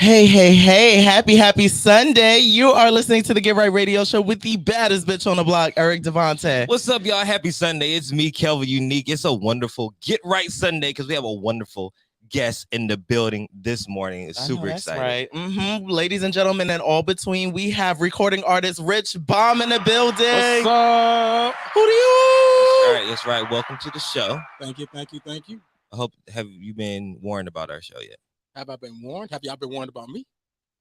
Hey, happy Sunday. You are listening to the Get Right Radio Show with the baddest bitch on the block, Eric Devontae. What's up, y'all? Happy Sunday. It's me, Kelvin Unique. It's a wonderful Get Right Sunday because we have a wonderful guest in the building this morning. It's super exciting. Right. Ladies and gentlemen, and all between, we have recording artist Rich Baum in the building. What's up? Who do you? That's right. Welcome to the show. Thank you. I hope, have you been warned about our show yet? Have I been warned? Have y'all been warned about me?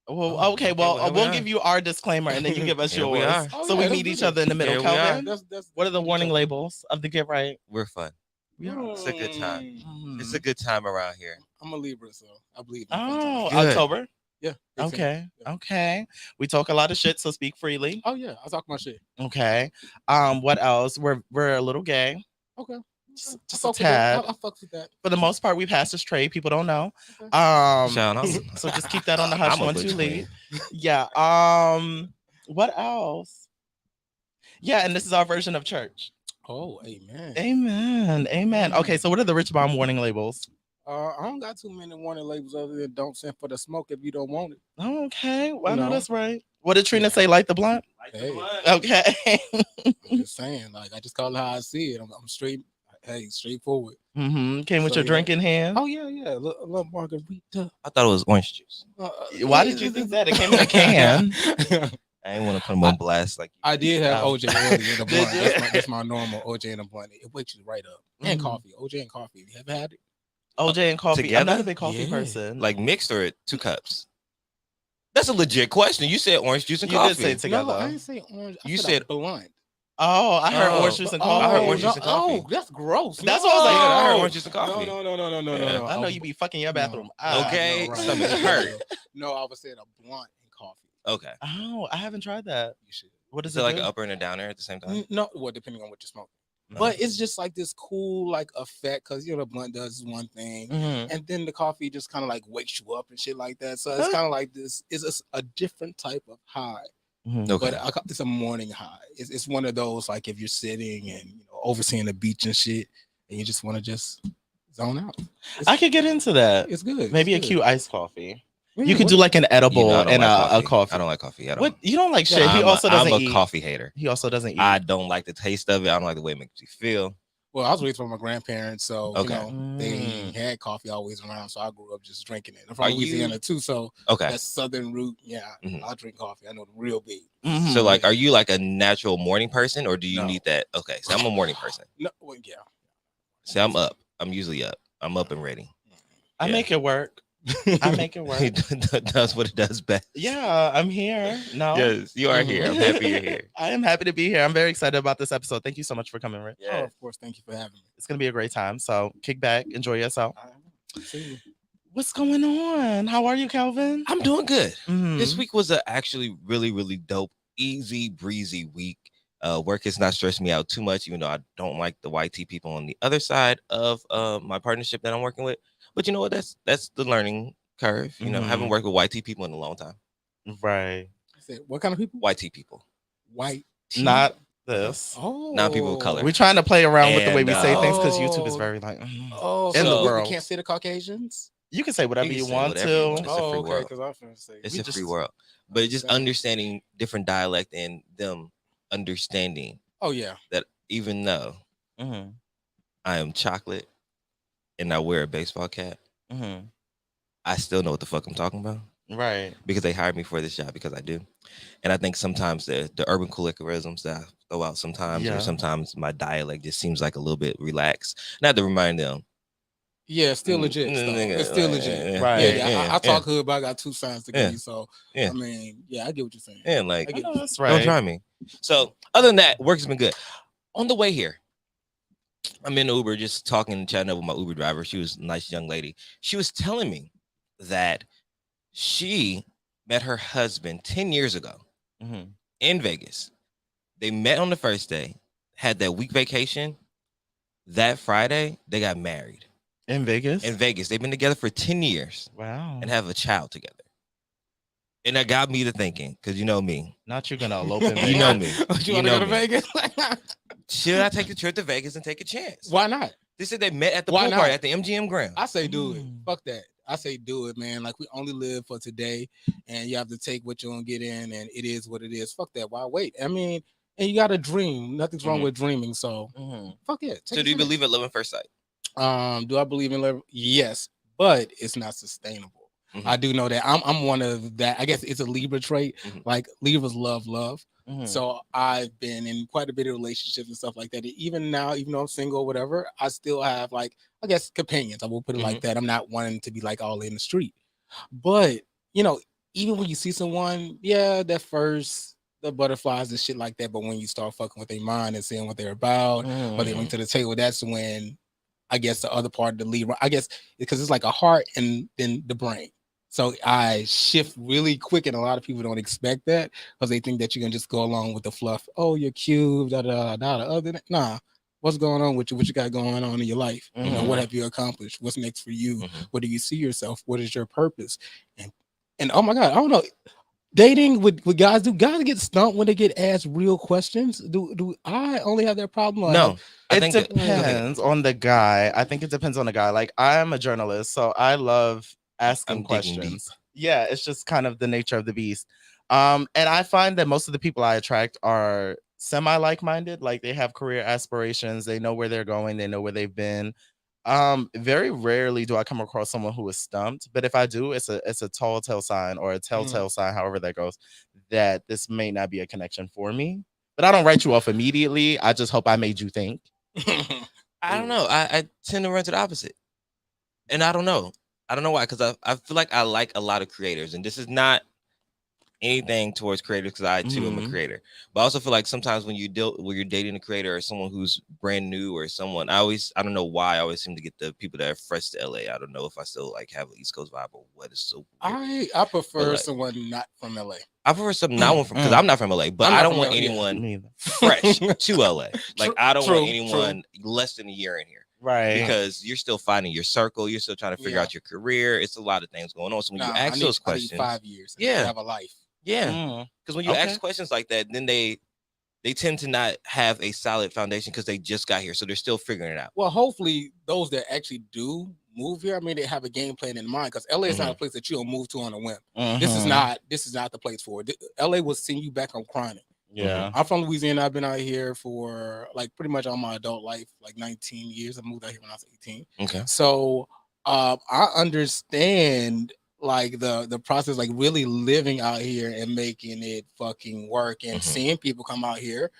Well, okay. We'll give you our disclaimer and then you give us yours. We meet each other in the middle. Calvin, what are the warning labels of the Get Right? We're fun. It's a good time. It's a good time around here. I'm a Libra, so I believe. October. Yeah. Okay. We talk a lot of shit, so speak freely. Oh yeah, I talk my shit. Okay. What else? We're a little gay. Okay. Just a tad. I fuck with that. For the most part, we pass as straight. People don't know. Okay. Shout out. So just keep that on the hush once you leave. Yeah. What else? Yeah, and this is our version of church. Oh, amen. Amen. Okay, so what are the Rich Baum warning labels? I don't got too many warning labels other than don't send for the smoke if you don't want it. Okay, well, no, that's right. What did Trina say? Light the blunt? Okay. I'm just saying, like, I just call it how I see it. I'm straight. Hey, straightforward. Came with your drink in hand. Oh yeah. A little margarita. I thought it was orange juice. Why did you think that? It came in a can. I didn't want to put them on blast. Like I did have OJ earlier in the blunt. That's my normal OJ in the blunt. It wakes you right up. And coffee. OJ and coffee. Have you ever had it? OJ and coffee. Together? I'm not a big coffee person. Like mixed or 2 cups? That's a legit question. You said orange juice and coffee. You did say together. No, I didn't say orange. You said blunt. Oh, I heard orange juice and coffee. I heard orange juice and coffee. Oh, that's gross. That's what I was like. I heard orange juice and coffee. No. I know you be fucking your bathroom. Okay, right. stomach hurt. No, I was saying a blunt and coffee. Okay. Oh, I haven't tried that. You should. What is it it like do? an upper and a downer at the same time? No, well, depending on what you're smoking. No. But it's just like this cool like effect because the blunt does one thing, and then the coffee just kind of like wakes you up and shit like that. So it's kind of like this is a different type of high. Okay. But it's a morning high. It's one of those like if you're sitting and overseeing the beach and shit, and you just want to just zone out. I could get into that. It's good. Maybe a cute iced coffee. You could do like an edible and a coffee. I don't like coffee. What? You don't like shit. He also doesn't eat. I'm a coffee hater. He also doesn't eat. I don't like the taste of it. I don't like the way it makes you feel. Well, I was raised by my grandparents, so they had coffee always around. So I grew up just drinking it. I'm from Louisiana too, so that's Southern root. Yeah, I drink coffee. I know the real big. So, like, are you like a natural morning person, or do you need that? Okay, so I'm a morning person. No, well, yeah. See, I'm up. I'm usually up. I'm up and ready. I make it work. I make it work. It does what it does best. Yeah, I'm here. No. Yes, you are here. I'm happy you're here. I am happy to be here. I'm very excited about this episode. Thank you so much for coming, Rick. Yeah. Oh, of course. Thank you for having me. It's going to be a great time. So kick back. Enjoy yourself. See you. What's going on? How are you, Calvin? I'm doing good. This week was actually really, really dope, easy, breezy week. Work has not stressed me out too much, even though I don't like the YT people on the other side of my partnership that I'm working with. But you know what? That's the learning curve. You know, I haven't worked with YT people in a long time. Right. What kind of people? YT people. White. Not this. Oh. Not people of color. We're trying to play around with the way we say things because YouTube is very like in the world. You can't say the Caucasians? You can say whatever you want to. It's a free world. It's a free world. But it's just understanding different dialect and them understanding. Oh yeah. That even though I am chocolate and I wear a baseball cap, I still know what the fuck I'm talking about. Right. Because they hired me for this job because I do. And I think sometimes the urban colloquialisms that I throw out sometimes, or sometimes my dialect just seems like a little bit relaxed. Not to remind them. Yeah, it's still legit. It's still legit. Right. Yeah, I talk hood, but I got 2 signs to give you. So, I mean, I get what you're saying. Yeah, like, that's right. Don't try me. So, other than that, work has been good. On the way here, I'm in Uber just talking and chatting up with my Uber driver. She was a nice young lady. She was telling me that she met her husband 10 years ago in Vegas. They met on the first day, had that week vacation. That Friday, they got married. In Vegas? In Vegas. They've been together for 10 years. Wow. And have a child together. And that got me to thinking, because you know me. Not you're going to elope in Vegas. You know me. You want to go to Vegas? Should I take a trip to Vegas and take a chance? Why not? They said they met at the pool party at the MGM Grand. I say do it. Fuck that. I say do it, man. Like we only live for today, and you have to take what you're gonna get in, and it is what it is. Fuck that. Why wait? I mean, and you got to dream. Nothing's wrong with dreaming. So fuck it. So do you believe in love at first sight? Do I believe in love? Yes, but it's not sustainable. I do know that. I'm one of that. I guess it's a Libra trait. Like Libras love love. So I've been in quite a bit of relationships and stuff like that. Even now, even though I'm single or whatever, I still have like, I guess, companions. I will put it like that. I'm not wanting to be like all in the street. But, you know, even when you see someone, yeah, that first, the butterflies and shit like that. But when you start fucking with their mind and seeing what they're about, what they bring to the table, that's when I guess the other part of the Libra, I guess, because it's like a heart and then the brain. So I shift really quick, and a lot of people don't expect that because they think that you can just go along with the fluff. Oh, you're cute, da da da. Other than nah, what's going on with you? What you got going on in your life? You know, what have you accomplished? What's next for you? Where do you see yourself? What is your purpose? And oh my God, I don't know. Dating with guys, do guys get stumped when they get asked real questions? Do I only have that problem? No, it depends on the guy. I think it depends on the guy. Like I am a journalist, so I love asking questions. Yeah, it's just kind of the nature of the beast. And I find that most of the people I attract are semi like-minded. Like they have career aspirations, they know where they're going, they know where they've been. Very rarely do I come across someone who is stumped, but if I do, it's a telltale sign or a telltale sign, however that goes, that this may not be a connection for me. But I don't write you off immediately. I just hope I made you think. I don't know. I tend to run to the opposite, and I don't know why, because I feel like I like a lot of creators, and this is not anything towards creators because I too am a creator, but I also feel like sometimes when you're dating a creator or someone who's brand new or someone, I don't know why I always seem to get the people that are fresh to LA. I don't know if I still like have an East Coast vibe or what is so weird. I prefer someone not from LA. I prefer someone not from because I'm not from LA, but I don't want anyone fresh to LA. Like I don't want anyone less than a year in here. Right. Because you're still finding your circle. You're still trying to figure out your career. It's a lot of things going on. So when you ask those questions, I need 5 years. I have a life. Yeah. Because when you ask questions like that, then they tend to not have a solid foundation because they just got here. So they're still figuring it out. Well, hopefully those that actually do move here, I mean, they have a game plan in mind because LA is not a place that you'll move to on a whim. This is not the place for it. LA will send you back on chronic. Yeah. I'm from Louisiana. I've been out here for like pretty much all my adult life, like 19 years. I moved out here when I was 18. Okay. So I understand like the process, like really living out here and making it fucking work and seeing people come out here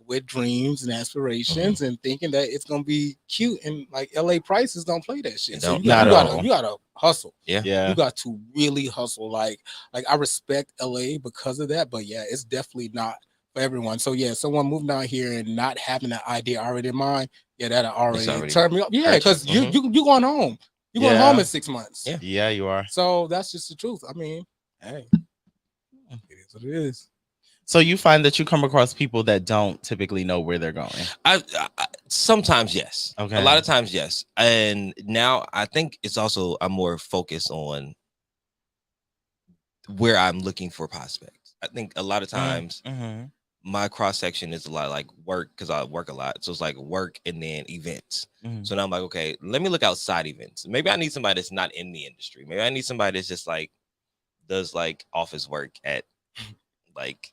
with dreams and aspirations and thinking that it's gonna be cute, and like LA prices don't play that shit. So you gotta hustle. Yeah. You got to really hustle. Like I respect LA because of that, but yeah, it's definitely not for everyone. So yeah, someone moving out here and not having that idea already in mind, that'll already turn me up. Yeah, because you going home. You're going home in 6 months. Yeah, you are. So that's just the truth. I mean, hey, it is what it is. So you find that you come across people that don't typically know where they're going? I sometimes yes. Okay. A lot of times yes. And now I think it's also I'm more focused on where I'm looking for prospects. I think a lot of times my cross section is a lot like work because I work a lot. So it's like work and then events. So now I'm like, okay, let me look outside events. Maybe I need somebody that's not in the industry. Maybe I need somebody that's just like does like office work at like,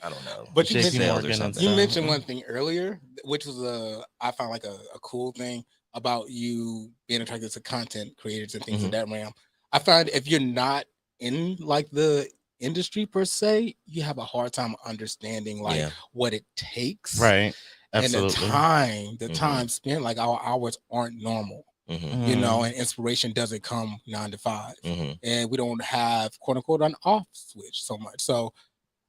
I don't know. But you mentioned one thing earlier, which was I found like a cool thing about you being attracted to content creators and things of that realm. I find if you're not in like the industry per se, you have a hard time understanding like what it takes, right? Absolutely. And the time spent, like our hours aren't normal, you know, and inspiration doesn't come 9 to 5, and we don't have quote unquote an off switch so much. So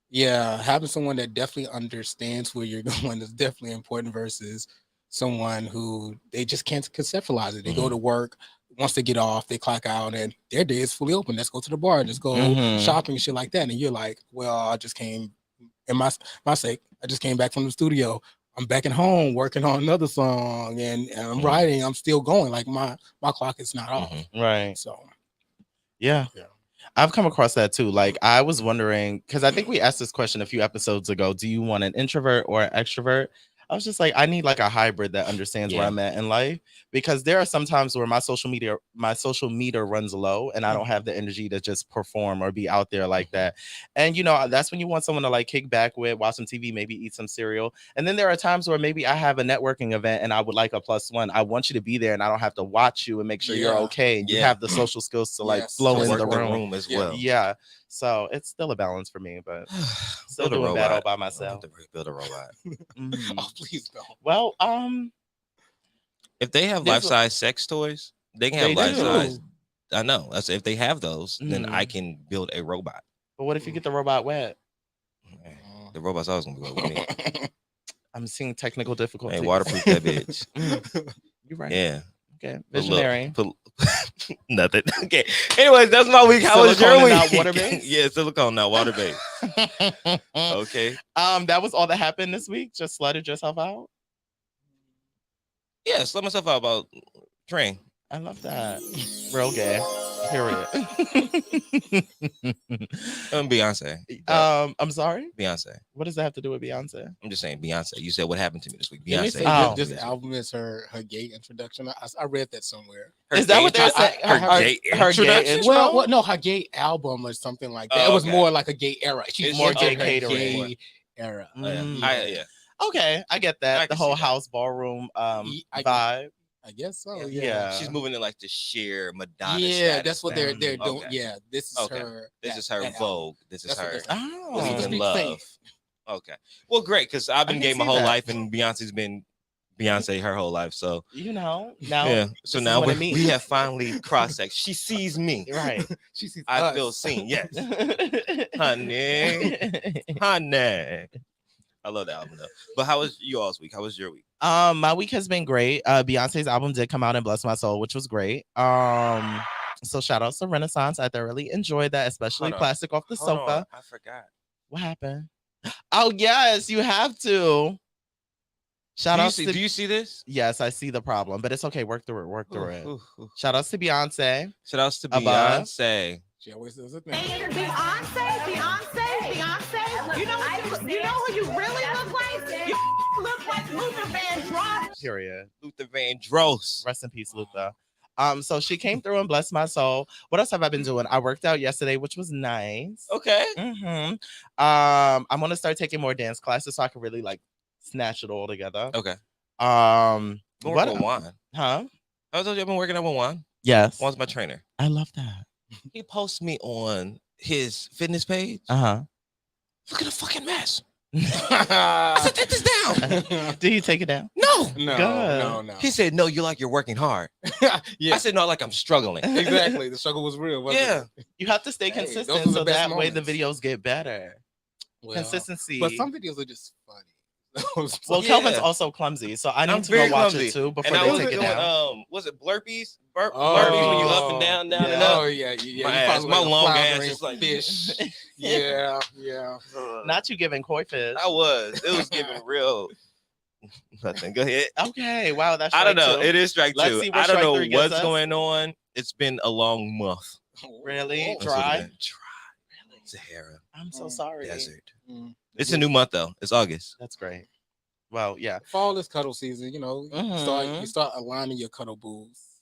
yeah, having someone that definitely understands where you're going is definitely important versus someone who they just can't conceptualize it. They go to work. Once they get off, they clock out and their day is fully open. Let's go to the bar, let's go shopping and shit like that. And you're like, well, I just came, in my sake, I just came back from the studio. I'm back at home working on another song and I'm writing. I'm still going. Like my clock is not off. Right. So, yeah. I've come across that too. Like I was wondering, because I think we asked this question a few episodes ago. Do you want an introvert or an extrovert? I was just like, I need like a hybrid that understands where I'm at in life, because there are some times where my social meter runs low and I don't have the energy to just perform or be out there like that. And that's when you want someone to like kick back with, watch some TV, maybe eat some cereal. And then there are times where maybe I have a networking event and I would like a +1. I want you to be there and I don't have to watch you and make sure you're okay. And you have the social skills to like flow in the room as well. Yeah. So it's still a balance for me, but still doing bad all by myself. Build a robot. Oh, please don't. Well, if they have life-size sex toys, they can have life-size. I know. That's if they have those, then I can build a robot. But what if you get the robot wet? The robot's always gonna be wet with me. I'm seeing technical difficulties. Hey, waterproof that bitch. You're right. Yeah. Okay. Visionary. Nothing. Okay. Anyways, that's my week. How was your week? Not water-based? Yeah, silicone, not water-based. Okay. That was all that happened this week. Just slutted yourself out. Yeah, slut myself out about train. I love that. Real gay. Period. Beyonce. I'm sorry? Beyonce. What does that have to do with Beyonce? I'm just saying Beyonce. You said what happened to me this week. Beyonce. This album is her gay introduction. I read that somewhere. Is that what they're saying? Her gay intro? Well, no, her gay album or something like that. It was more like a gay era. She's more gay era. Yeah. Okay, I get that. The whole house ballroom vibe. I guess so. Yeah. She's moving in like the sheer Madonna. Yeah, that's what they're doing. Okay. Yeah, this is her. This is her Vogue. This is her. Oh, in love. Okay. Well, great, because I've been gay my whole life, and Beyonce's been Beyonce her whole life. So now. Yeah. So now we have finally crossed sex. She sees me. Right. She sees. I feel seen. Yes. honey. I love the album though. But how was you all's week? How was your week? My week has been great. Beyonce's album did come out and bless my soul, which was great. So shout out to Renaissance. I thoroughly enjoyed that, especially Plastic Off the Sofa. I forgot. What happened? Oh yes, you have to. Do you see this? Yes, I see the problem, but it's okay. Work through it. Shout outs to Beyonce. Shout outs to Beyonce. She always does it. Beyonce. You know who you really look like? You look like Luther Vandross. Period. Luther Vandross. Rest in peace, Luther. So she came through and blessed my soul. What else have I been doing? I worked out yesterday, which was nice. Okay. I'm gonna start taking more dance classes so I can really like snatch it all together. Okay. What Juan? Huh? I told you I've been working out with Juan. Yes. Juan's my trainer. I love that. He posts me on his fitness page. Look at the fucking mess. I said, take this down. Did he take it down? No. He said, no, you're working hard. Yeah. I said, no, like I'm struggling. Exactly. The struggle was real. Wasn't it? You have to stay consistent so that way the videos get better. Consistency. But some videos are just funny. Well, Kelvin's also clumsy, so I need to go watch it too before they take it down. Was it Blurpees? Blurpees when you up and down and up. Oh yeah. My long ass is like fish. Yeah. Not you giving koi fish. I was. It was giving real. Nothing. Go ahead. Okay. Wow. That's. I don't know. Two. It is strike Let's two. See what I don't know what's going on. It's been a long month. Really? Dry. Really? Sahara. I'm so sorry. Desert. It's a new month though. It's August. That's great. Well, yeah. Fall is cuddle season. You start aligning your cuddle booths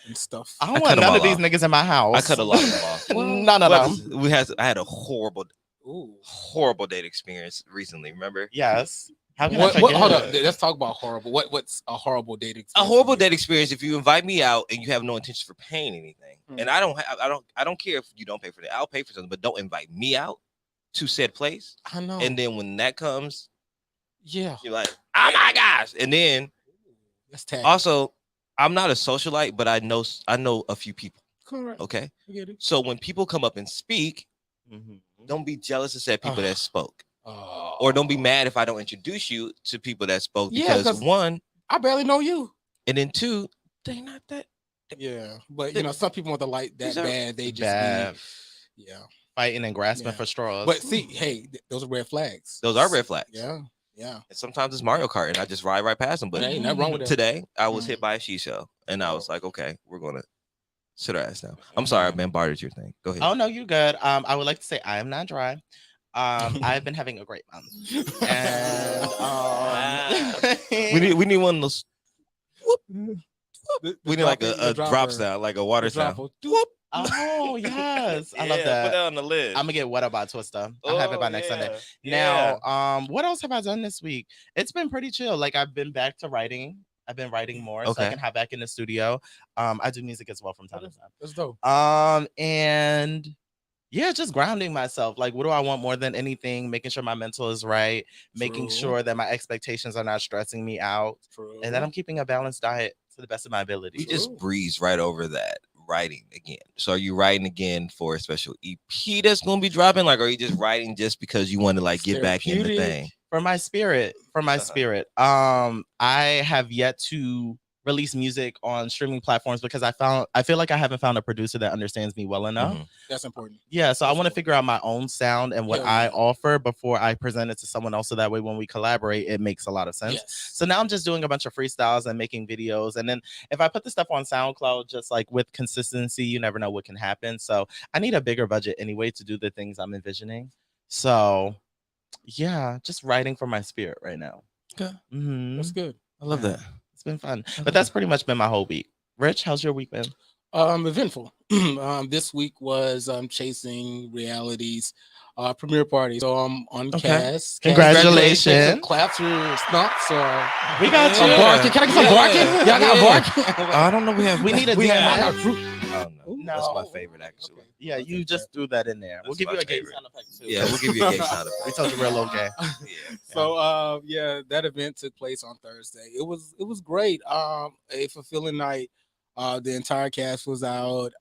and stuff. I don't want none of these niggas in my house. I cut a lot of them off. None of them. I had a horrible date experience recently. Remember? Yes. How can I forget? Hold up. Let's talk about horrible. What's a horrible date experience? A horrible date experience. If you invite me out and you have no intention for paying anything, and I don't care if you don't pay for it. I'll pay for something, but don't invite me out to said place. I know. And then when that comes, you're like, oh my gosh. And then also, I'm not a socialite, but I know a few people. Correct. Okay. I get it. So when people come up and speak, don't be jealous of said people that spoke. Or don't be mad if I don't introduce you to people that spoke, because one, I barely know you. And then two, they not that. Yeah. But some people want to like that bad. They just be, fighting and grasping for straws. But see, hey, those are red flags. Those are red flags. Yeah. And sometimes it's Mario Kart and I just ride right past them. But ain't nothing wrong with that. Today I was hit by a she-show and I was like, okay, we're gonna sit her ass down. I'm sorry, I bombarded your thing. Go ahead. Oh no, you good. I would like to say I am not dry. I've been having a great month, and we need one of those. We need like a drop sound, like a water sound. Oh yes, I love that. Put that on the list. I'm gonna get What About Twister. I'll have it by next Sunday. Now, what else have I done this week? It's been pretty chill. Like I've been back to writing. I've been writing more, so I can hop back in the studio. I do music as well from time to time. That's dope. And yeah, just grounding myself. Like, what do I want more than anything? Making sure my mental is right, making sure that my expectations are not stressing me out, and that I'm keeping a balanced diet to the best of my ability. We just breeze right over that. Writing again. So are you writing again for a special EP that's gonna be dropping? Like, are you just writing just because you want to like get back in the thing? For my spirit. I have yet to release music on streaming platforms because I feel like I haven't found a producer that understands me well enough. That's important. Yeah, so I want to figure out my own sound and what I offer before I present it to someone else, so that way when we collaborate it makes a lot of sense. So now I'm just doing a bunch of freestyles and making videos, and then if I put the stuff on SoundCloud, just like with consistency, you never know what can happen. So I need a bigger budget anyway to do the things I'm envisioning. So yeah, just writing for my spirit right now. Okay. That's good. I love that. It's been fun, but that's pretty much been my whole week. Rich, how's your week been? Eventful. This week was chasing reality's premiere party. So I'm on cast. Congratulations. Claps or stomps or we got you. Barking. Can I get some barking? Y'all got barking? I don't know. We need a DM. No, that's my favorite actually. Yeah, you just threw that in there. We'll give you a game sound effect too. Yeah, we'll give you a game sound effect. We told you we're a little gay. So that event took place on Thursday. It was great. A fulfilling night. The entire cast was out.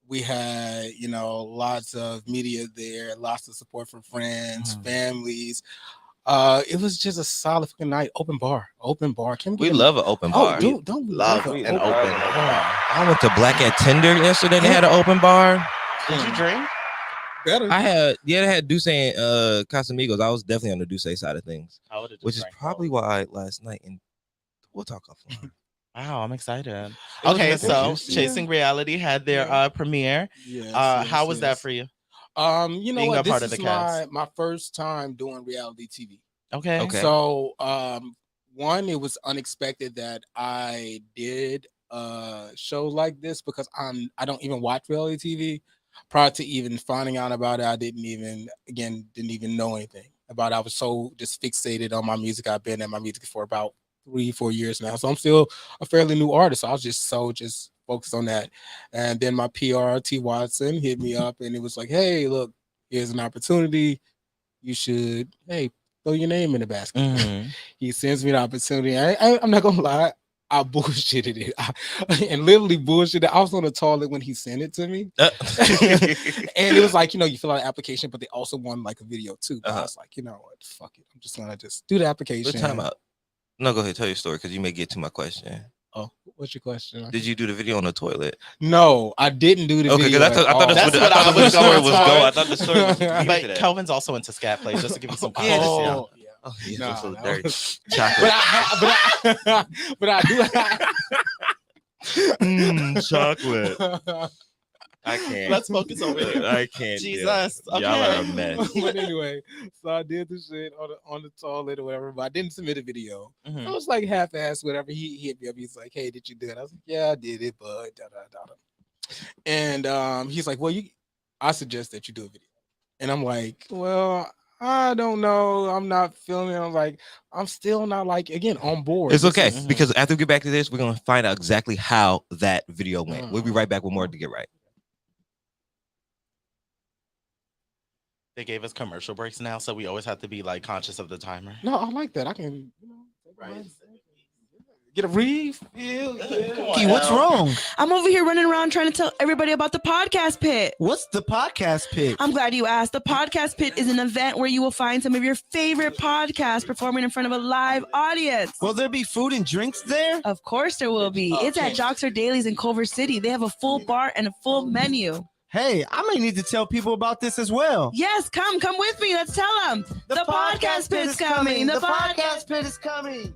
We had, lots of media there, lots of support from friends, families. It was just a solid night. Open bar. We love an open bar. Oh, dude, don't love an open bar. I went to Black at Tinder yesterday. They had an open bar. Did you drink? Better. They had Duce and Casamigos. I was definitely on the Duce side of things, which is probably why last night. And we'll talk offline. Wow, I'm excited. Okay, so Chasing Reality had their premiere. How was that for you? Being a part of the cast. My first time doing reality TV. Okay. So, one, it was unexpected that I did a show like this because I don't even watch reality TV. Prior to even finding out about it, I didn't even know anything about it. I was so just fixated on my music. I've been at my music for about 3-4 years now, so I'm still a fairly new artist. So I was just focused on that. And then my PR, T. Watson, hit me up and it was like, hey, look, here's an opportunity. You should, throw your name in the basket. He sends me the opportunity. I'm not gonna lie, I bullshitted it. And literally bullshitted. I was on the toilet when he sent it to me. And it was like, you fill out an application, but they also want like a video too. But I was like, you know what, fuck it. I'm just gonna do the application. What time out? No, go ahead, tell your story because you may get to my question. Oh, what's your question? Did you do the video on the toilet? No, I didn't do the video. Okay, because I thought that's what the story was going. I thought the story was but Kelvin's also into scat plays, just to give you some context. So dirty. But I do chocolate. I can't. Let's focus over here. I can't. Jesus. Okay. Y'all are a mess. But anyway, so I did the shit on the toilet or whatever, but I didn't submit a video. I was like half-assed, whatever. He hit me up. He's like, hey, did you do it? I was like, yeah, I did it, but And he's like, well, I suggest that you do a video. And I'm like, well, I don't know. I'm not feeling it. I'm like, I'm still not on board. It's okay because after we get back to this, we're gonna find out exactly how that video went. We'll be right back with more to get right. They gave us commercial breaks now, so we always have to be conscious of the timer. No, I like that. I can, get a refill. What's wrong? I'm over here running around trying to tell everybody about the Podcast Pit. What's the Podcast Pit? I'm glad you asked. The Podcast Pit is an event where you will find some of your favorite podcasts performing in front of a live audience. Will there be food and drinks there? Of course there will be. Okay. It's at Joxer Dailies in Culver City. They have a full bar and a full menu. Hey, I may need to tell people about this as well. Yes, come with me. Let's tell them. The Podcast Pit is coming. The Podcast Pit is coming.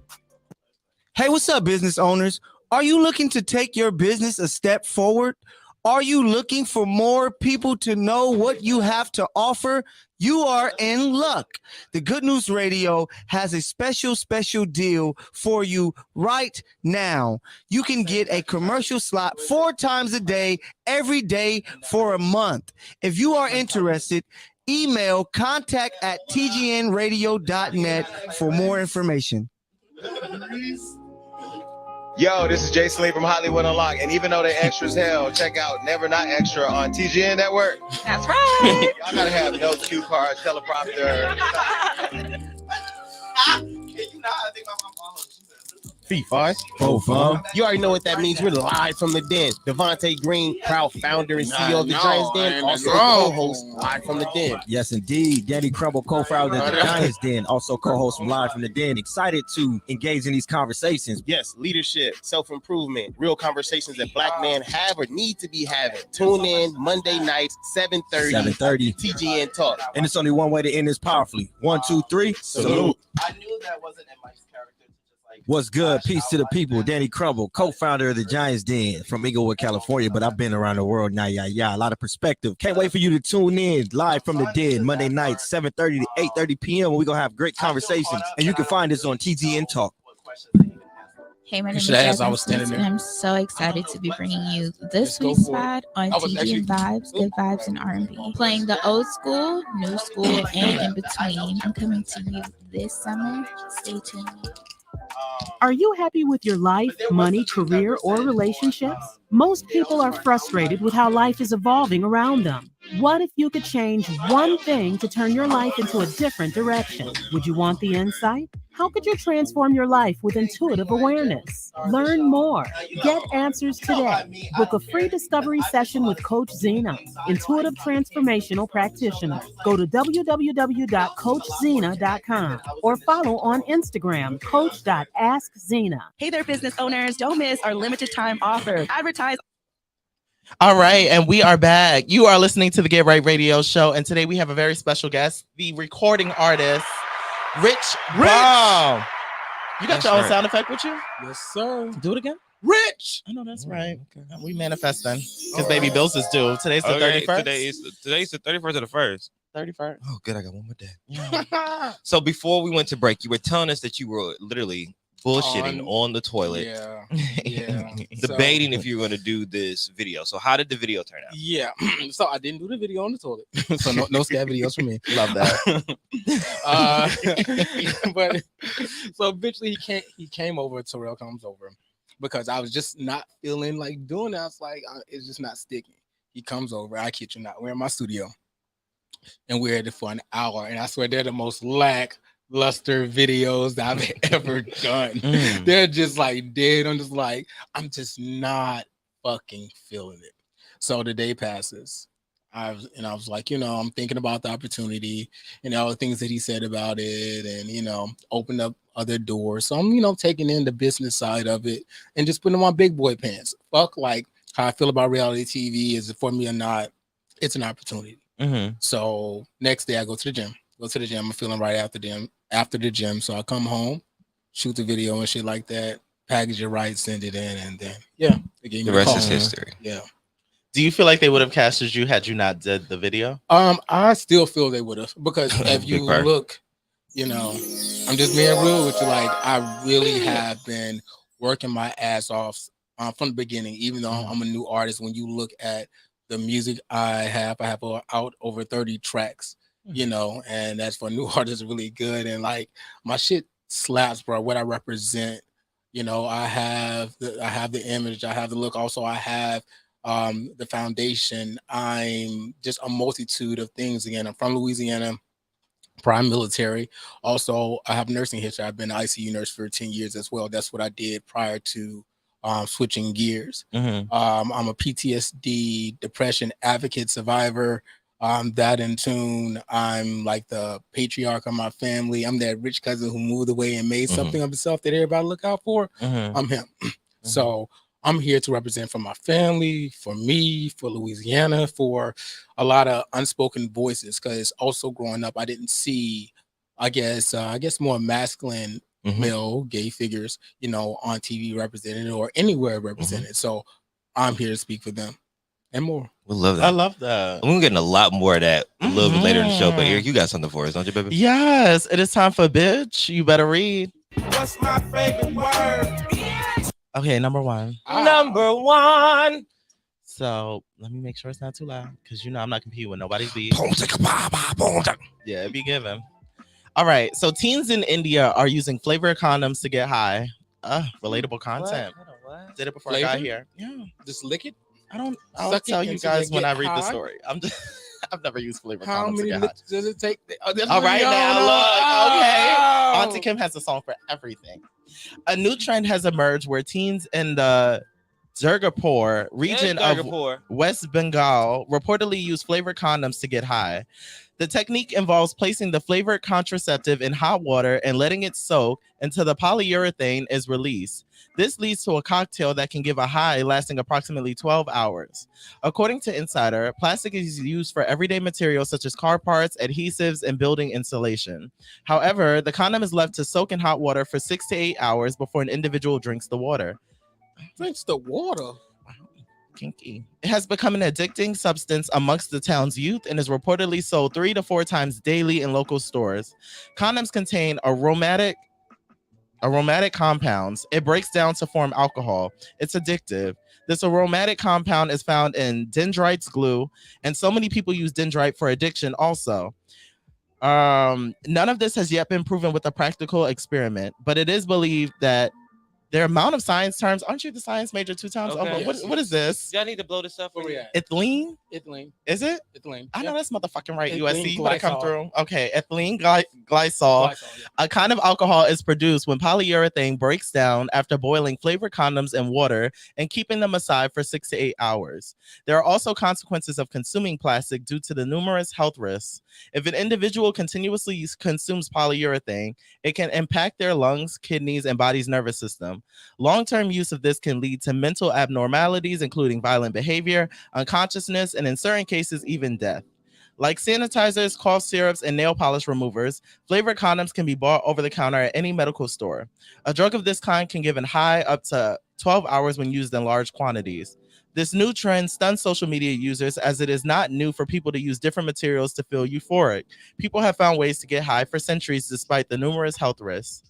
Hey, what's up, business owners? Are you looking to take your business a step forward? Are you looking for more people to know what you have to offer? You are in luck. The Good News Radio has a special deal for you right now. You can get a commercial slot 4 times a day, every day for a month. If you are interested, email contact@tgnradio.net for more information. Yo, this is Jason Lee from Hollywood Unlocked, and even though they extra as hell, check out Never Not Extra on TGN Network. That's right. Y'all gotta have no cue card, teleprompter. Fee-fi. You already know what that means. We're live from the den. Devontae Green, proud founder and CEO of the Giants Den, also co-host live from the den. Yes, indeed. Danny Crumble, co-founder of the Giants Den, also co-host from Live from the Den. Excited to engage in these conversations. Yes, leadership, self-improvement, real conversations that Black men have or need to be having. Tune in Monday nights, 7:30. TGN Talk. And it's only one way to end this powerfully. 1, 2, 3. Salute. I knew that wasn't in Mike's character. What's good? Peace to the people. Danny Crumble, co-founder of the Giants Den from Inglewood, California, but I've been around the world now. A lot of perspective. Can't wait for you to tune in live from the Den Monday night, 7:30 to 8:30 p.m. We're going to have great conversations, and you can find us on TGN Talk. Hey, my name is Jasmine Smith, and I'm so excited to be bringing you this week's pod on TGN Vibes, Good Vibes, and R&B. Playing the old school, new school, and in between. I'm coming to you this summer. Stay tuned. Are you happy with your life, money, career, or relationships? Most people are frustrated with how life is evolving around them. What if you could change one thing to turn your life into a different direction? Would you want the insight? How could you transform your life with intuitive awareness? Learn more. Get answers today. Book a free discovery session with Coach Zena, intuitive transformational practitioner. Go to www.coachzena.com or follow on Instagram, coach.askzena. Hey there, business owners. Don't miss our limited time offer. Advertise. All right, and we are back. You are listening to the Get Right Radio Show, and today we have a very special guest, the recording artist, Rich Baum. You got your own sound effect with you? Yes, sir. Do it again. Rich. I know that's right. Okay. We manifesting because baby bills is due. Today's the 31st. Today's the 31st of the 1st. 31st. Oh, good. I got one more day. Yeah. So before we went to break, you were telling us that you were literally bullshitting on the toilet. Yeah. Debating if you were going to do this video. So how did the video turn out? Yeah. So I didn't do the video on the toilet. So no scat videos for me. Love that. But so eventually he came over. Terrell comes over because I was just not feeling like doing that. I was like, it's just not sticking. He comes over. I kid you not. We're in my studio and we're there for an hour. And I swear they're the most lackluster videos that I've ever done. They're just like dead. I'm just not fucking feeling it. So the day passes. I was like, I'm thinking about the opportunity and all the things that he said about it and, opened up other doors. So I'm, taking in the business side of it and just putting on my big boy pants. Fuck like how I feel about reality TV. Is it for me or not? It's an opportunity. So next day I go to the gym. I'm feeling right after the gym. So I come home, shoot the video and shit like that, package it right, send it in, and then the rest is history. Yeah. Do you feel like they would have casted you had you not did the video? I still feel they would have, because if you look, I'm just being real with you. Like, I really have been working my ass off from the beginning, even though I'm a new artist. When you look at the music I have out over 30 tracks, and that's for new artists really good. And like my shit slaps, bro. What I represent, I have the image, I have the look. Also, I have the foundation. I'm just a multitude of things. Again, I'm from Louisiana, prime military. Also, I have nursing history. I've been an ICU nurse for 10 years as well. That's what I did prior to switching gears. I'm a PTSD, depression advocate, survivor. That in tune. I'm like the patriarch of my family. I'm that rich cousin who moved away and made something of himself that everybody look out for. I'm him. So I'm here to represent for my family, for me, for Louisiana, for a lot of unspoken voices. Because also growing up, I didn't see, I guess more masculine male gay figures, on TV represented or anywhere represented. So I'm here to speak for them. and more. We love that. I love that. We're getting a lot more of that a little bit later in the show. But Eric, you got something for us, don't you, baby? Yes, it is time for bitch. You better read. What's my favorite word? Okay, number one. Number one. So let me make sure it's not too loud because I'm not competing with nobody's beat. Yeah, be given. All right. So teens in India are using flavored condoms to get high. Relatable content. What? Did it before I got here. Yeah. Just lick it. I'll tell you guys when I read the story. I've never used flavored condoms to get high. Does it take? All right, now look. Okay. Auntie Kim has a song for everything. A new trend has emerged where teens in the Durgapur region of West Bengal reportedly use flavored condoms to get high. The technique involves placing the flavored contraceptive in hot water and letting it soak until the polyurethane is released. This leads to a cocktail that can give a high lasting approximately 12 hours. According to Insider, plastic is used for everyday materials such as car parts, adhesives, and building insulation. However, the condom is left to soak in hot water for 6 to 8 hours before an individual drinks the water. Drinks the water? Kinky. It has become an addicting substance amongst the town's youth and is reportedly sold 3 to 4 times daily in local stores. Condoms contain aromatic compounds. It breaks down to form alcohol. It's addictive. This aromatic compound is found in dendrites glue, and so many people use dendrite for addiction also. None of this has yet been proven with a practical experiment, but it is believed that their amount of science terms. Aren't you the science major 2 times? Okay. Oh, what is this? Y'all need to blow this up. Ethylene? Ethylene. Is it? Ethylene. I know that's motherfucking right. Ethylene USC. You better come glycol. through. Okay. Ethylene glycol. A kind of alcohol is produced when polyurethane breaks down after boiling flavored condoms in water and keeping them aside for 6 to 8 hours. There are also consequences of consuming plastic due to the numerous health risks. If an individual continuously consumes polyurethane, it can impact their lungs, kidneys, and body's nervous system. Long-term use of this can lead to mental abnormalities, including violent behavior, unconsciousness, and in certain cases, even death. Like sanitizers, cough syrups, and nail polish removers, flavored condoms can be bought over the counter at any medical store. A drug of this kind can give a high up to 12 hours when used in large quantities. This new trend stuns social media users as it is not new for people to use different materials to feel euphoric. People have found ways to get high for centuries despite the numerous health risks.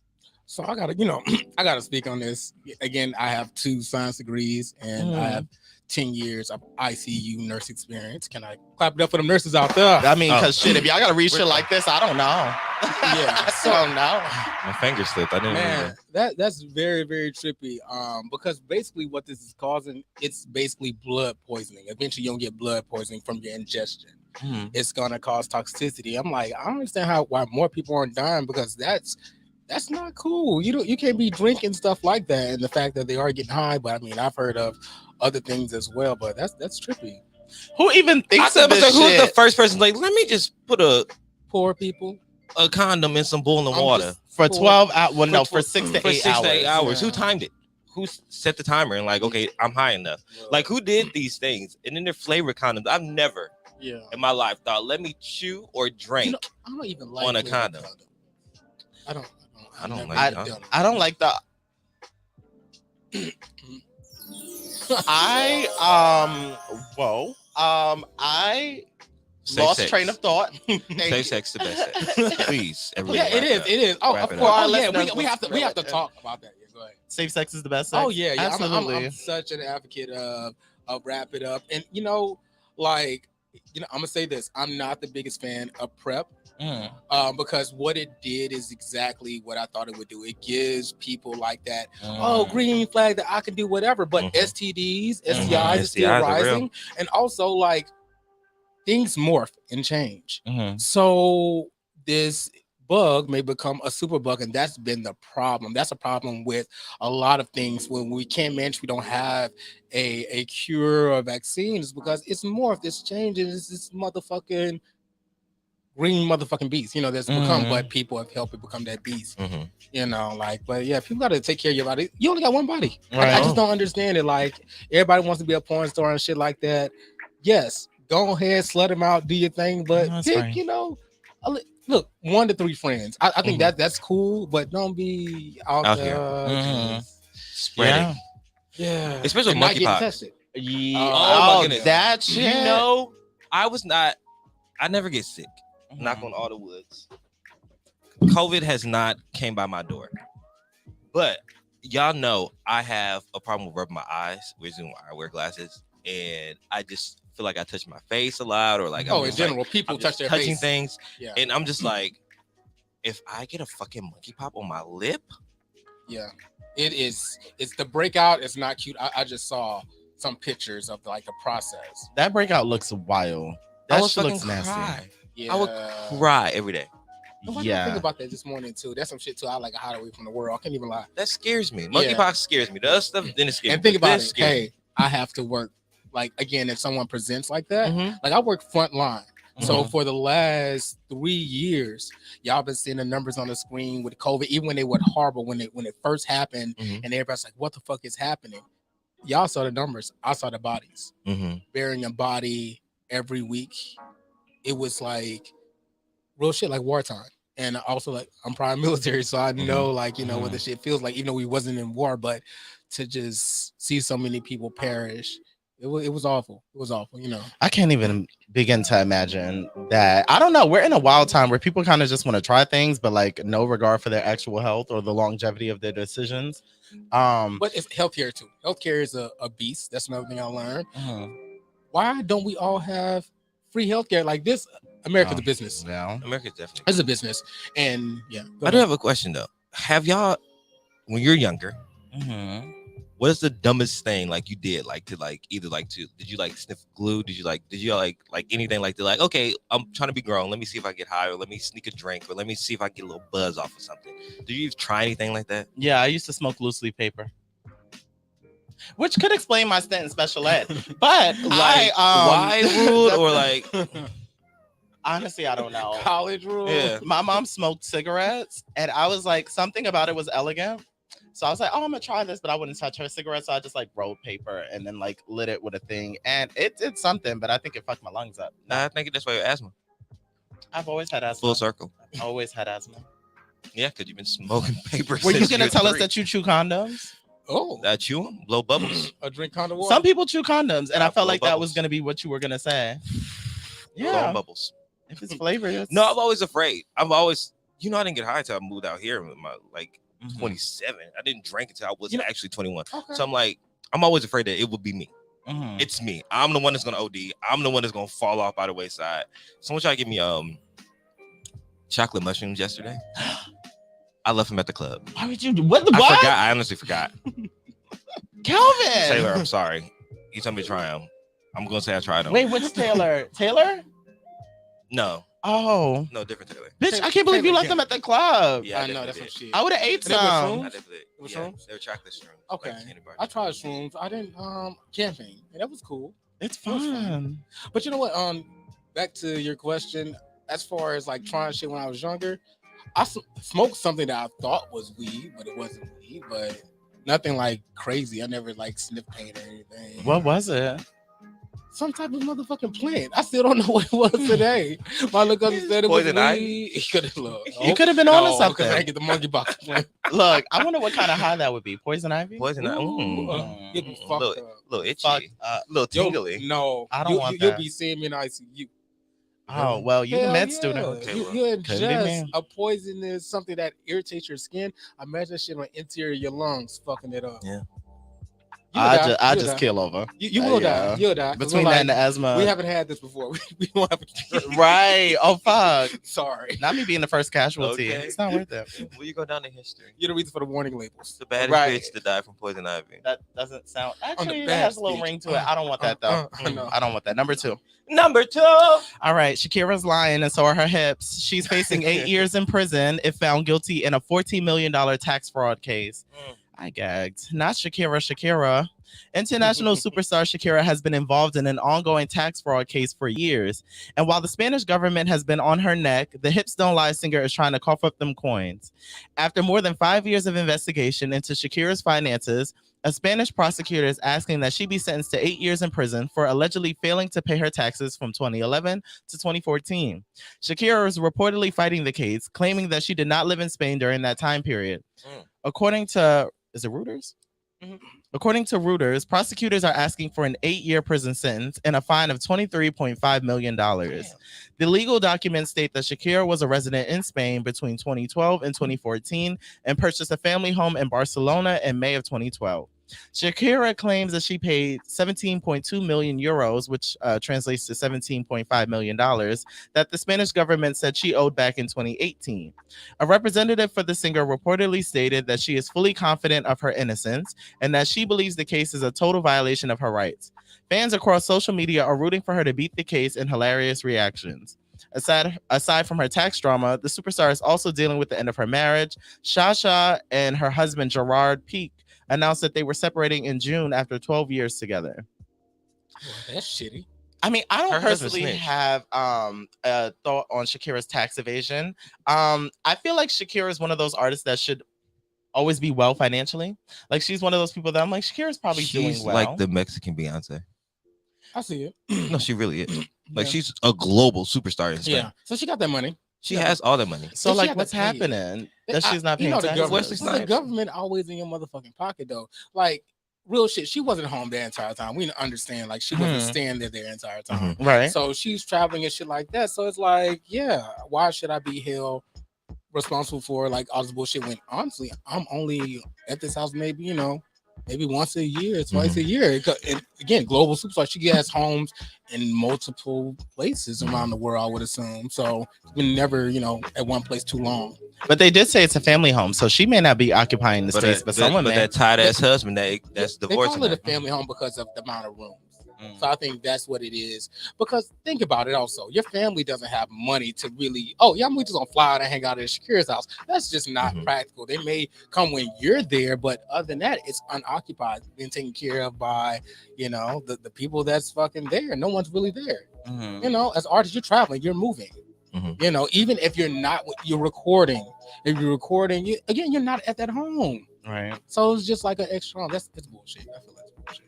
So I gotta speak on this. Again, I have 2 science degrees and I have 10 years of ICU nurse experience. Can I clap it up for them nurses out there? I mean, because shit, if y'all gotta read shit like this, I don't know. Yeah, I don't know. My finger slipped. I didn't Man, that's very, very trippy. Because basically what this is causing, it's basically blood poisoning. Eventually you'll get blood poisoning from your ingestion. It's gonna cause toxicity. I'm like, I don't understand why more people aren't dying, because that's not cool. You can't be drinking stuff like that. And the fact that they are getting high, but I mean, I've heard of other things as well, but that's trippy. Who even thinks of this shit? Who's the first person like, let me just put poor people a condom in some boiling water for 12 hours? Well, no, for 6 to 8 hours. Yeah. Who timed it? Who set the timer and like, okay, I'm high enough? Like, who did these things? And then they're flavored condoms. I've never in my life thought, let me chew or drink I don't even like on a condom. I don't like the. I lost train of thought. Safe sex the best sex. Please, everybody. Yeah, it is. Oh, of course. Yeah, we have to talk about that. Yeah, go ahead. Safe sex is the best sex. Oh yeah, absolutely. I'm such an advocate of wrap it up, and I'm gonna say this: I'm not the biggest fan of PrEP. Because what it did is exactly what I thought it would do. It gives people like that, green flag that I can do whatever, but STDs, STIs is still rising. And also like things morph and change. So this bug may become a super bug, and that's been the problem. That's a problem with a lot of things when we can't manage, we don't have a cure or vaccine, is because it's morphed, it's changing, it's this motherfucking green motherfucking beast, that's become, but people have helped it become that beast, but yeah, people got to take care of your body. You only got one body. Right. I just don't understand it. Like, everybody wants to be a porn star and shit like that. Yes, go ahead, slut them out, do your thing, but pick, look, 1 to 3 friends. I think that's cool, but don't be out there spreading. Yeah, especially monkeypox. Oh my goodness. That shit. You know, I never get sick. Knock on all the woods. COVID has not came by my door. But y'all know I have a problem with rubbing my eyes, which is why I wear glasses. And I just feel like I touch my face a lot, or like in general, people touch their touching face. things. Yeah. And I'm just like, if I get a fucking monkey pop on my lip. Yeah. It's the breakout. It's not cute. I just saw some pictures of like the process. That breakout looks wild. That shit looks nasty. Cry. Yeah. I would cry every day. I think about that this morning too. That's some shit too. I like hide away from the world. I can't even lie. That scares me. Monkeypox scares me. The other stuff then it scares me. And think about it. Hey, I have to work. Like again, if someone presents like that, like I work front line. So for the last 3 years, y'all been seeing the numbers on the screen with COVID, even when they were horrible when it first happened, and everybody's like, "What the fuck is happening?" Y'all saw the numbers. I saw the bodies burying a body every week. It was like real shit, like wartime. And also, like, I'm prime military, so I know, like, you know, what this shit feels like, even though we wasn't in war. But to just see so many people perish, it was awful. It was awful, you know. I can't even begin to imagine that. I don't know. We're in a wild time where people kind of just want to try things, but like no regard for their actual health or the longevity of their decisions. But it's healthcare too. Healthcare is a beast. That's another thing I learned. Why don't we all have free healthcare like this? America's a business. Yeah, America's definitely. It's a business, and yeah. I do have a question though. Have y'all, when you're younger, what is the dumbest thing like you did? Like to like either like to did you like sniff glue? Did you like anything like to like okay, I'm trying to be grown. Let me see if I get high, or let me sneak a drink, or let me see if I get a little buzz off of something. Did you try anything like that? Yeah, I used to smoke loose leaf paper, which could explain my stint in special ed. But like wide rule or like. Honestly, I don't know. College rule. Yeah. My mom smoked cigarettes, and I was like, something about it was elegant. So I was like, oh, I'm gonna try this, but I wouldn't touch her cigarette. So I just like rolled paper and then like lit it with a thing, and it did something, but I think it fucked my lungs up. Nah, I think that's why you asthma. I've always had asthma. Full circle. I've always had asthma. Yeah, because you've been smoking paper. Were you gonna tell us that you chew condoms? Oh, that chew them, blow bubbles. A drink condom water. Some people chew condoms, and I felt like bubbles. that was gonna be what you were gonna say. Yeah, Blowing bubbles. If it's flavor. No, I'm always afraid. I'm always, I didn't get high until I moved out here with my 27. I didn't drink until I was actually 21. Okay. So I'm like, I'm always afraid that it would be me. It's me. I'm the one that's gonna OD. I'm the one that's gonna fall off by the wayside. Someone tried to give me chocolate mushrooms yesterday. I left them at the club. Why would you do what? I forgot. I honestly forgot. Calvin Taylor, I'm sorry. You told me to try them. I'm gonna say I tried them. Wait, what's Taylor? Taylor? No. Oh. No, different Taylor. Bitch, I can't believe you left them at the club. Yeah, I know that's what she. I would have ate some. Shrooms? They were chocolate shrooms. Okay. I tried shrooms. I didn't camping, and that was cool. It's fun. But you know what? Back to your question. As far as like trying shit when I was younger, I smoked something that I thought was weed, but it wasn't weed. But nothing like crazy. I never like sniffed paint or anything. What was it? Some type of motherfucking plant. I still don't know what it was today. My look up said it was poison ivy. You could have been on to something. I get the monkey box plant. Look, I wonder what kind of high that would be. Poison ivy. Poison ivy. You'd be fucked up. Little itchy. Little tingly. No, I don't want that. You'll be seeing me in ICU. Oh well, you're a med student. Okay, You ingest a poison is something that irritates your skin. Imagine that shit on the interior of your lungs, fucking it up. Yeah. I just kill over. You will die. You'll die. Between that and the asthma. We haven't had this before. We won't have a Right. Oh fuck. Sorry. Not me being the first casualty. Okay. It's not worth it. Will you go down in history? You're the reason for the warning labels. The baddest bitch to die from poison ivy. That doesn't sound. Actually, that has a little ring to it. I don't want that though. No. I don't want that. Number 2. Number 2. All right. Shakira's lying, and so are her hips. She's facing 8 years in prison if found guilty in a $14 million tax fraud case. I gagged. Not Shakira. International superstar Shakira has been involved in an ongoing tax fraud case for years. And while the Spanish government has been on her neck, the Hips Don't Lie singer is trying to cough up them coins. After more than 5 years of investigation into Shakira's finances, a Spanish prosecutor is asking that she be sentenced to 8 years in prison for allegedly failing to pay her taxes from 2011 to 2014. Shakira is reportedly fighting the case, claiming that she did not live in Spain during that time period. According to, is it Reuters? According to Reuters, prosecutors are asking for an 8-year prison sentence and a fine of $23.5 million. The legal documents state that Shakira was a resident in Spain between 2012 and 2014 and purchased a family home in Barcelona in May of 2012. Shakira claims that she paid 17.2 million euros, which translates to $17.5 million, that the Spanish government said she owed back in 2018. A representative for the singer reportedly stated that she is fully confident of her innocence and that she believes the case is a total violation of her rights. Fans across social media are rooting for her to beat the case in hilarious reactions. Aside from her tax drama, the superstar is also dealing with the end of her marriage. Sasha and her husband Gerard Piqué announced that they were separating in June after 12 years together. Well, that's shitty. I mean, I don't Her husband's personally snitch. have a thought on Shakira's tax evasion. I feel like Shakira is one of those artists that should always be well financially. Like, she's one of those people that I'm like, Shakira's probably She's doing well. like the Mexican Beyonce. I see it. No, she really is. Like, she's a global superstar in Spain. Yeah. So she got that money. She has all that money. So, But she like, had to what's pay it. happening that she's not paying the taxes? government, Wesley the Snipes. government always in your motherfucking pocket though. Like real shit. She wasn't home the entire time. We understand. Like she wasn't staying there the entire time. Right. So she's traveling and shit like that. So it's like, yeah, why should I be held responsible for like all this bullshit when honestly I'm only at this house maybe maybe once a year, twice a year. And again, global superstar. She has homes in multiple places around the world, I would assume. So it's been never, at one place too long. But they did say it's a family home, so she may not be occupying the space, but someone may. That tight ass husband that's They divorcing call it her. a family home because of the amount of rooms. So I think that's what it is. Because think about it also. Your family doesn't have money to really, I'm just gonna fly out and hang out at Shakira's house. That's just not practical. They may come when you're there, but other than that, it's unoccupied, being taken care of by, the people that's fucking there. No one's really there. As artists, you're traveling, you're moving. Even if you're recording. If you're recording, you're not at that home. Right. So it's just like an extra home. It's bullshit. I feel like it's bullshit.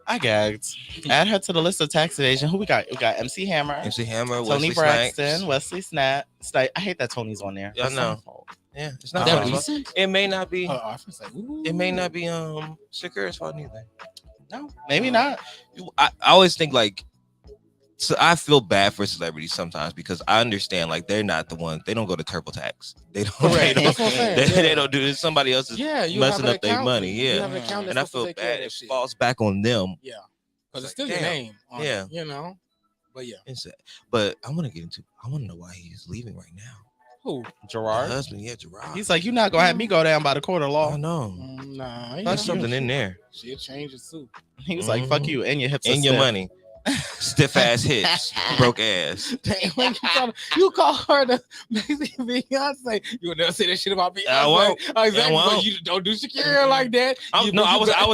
I gagged. Add her to the list of tax evasion. Who we got? We got MC Hammer, Tony Wesley Braxton, Braxton, Wesley Snipes. I hate that Tony's on there. I know. Yeah, it's not that funny. recent? It may not be. It It may not be Shakira's fault either. No, maybe not. I always think like. So I feel bad for celebrities sometimes because I understand like they're not the one. They don't go to TurboTax. They don't. Correct. They That's what I'm saying. they don't do this. Somebody else is you messing have an up their accountant. money. You Yeah, have an accountant and I that's supposed feel to take care of bad. that It shit. falls back on them. Yeah, because it's still your Damn. name. On Yeah. it, But yeah. It's sad. But I want to know why he's leaving right now. Who? Gerard. The husband, yeah, Gerard. He's like, you're not gonna have me go down by the court of law. I know. Nah, There's something in there. She'll change it too. He was like, fuck you and your hips and are your stiff. money. Stiff ass hips, broke ass. Dang, like you call her the Beyonce. You would never say that shit about Beyonce. I won't. Exactly. I won't. But you don't do Shakira like that. I was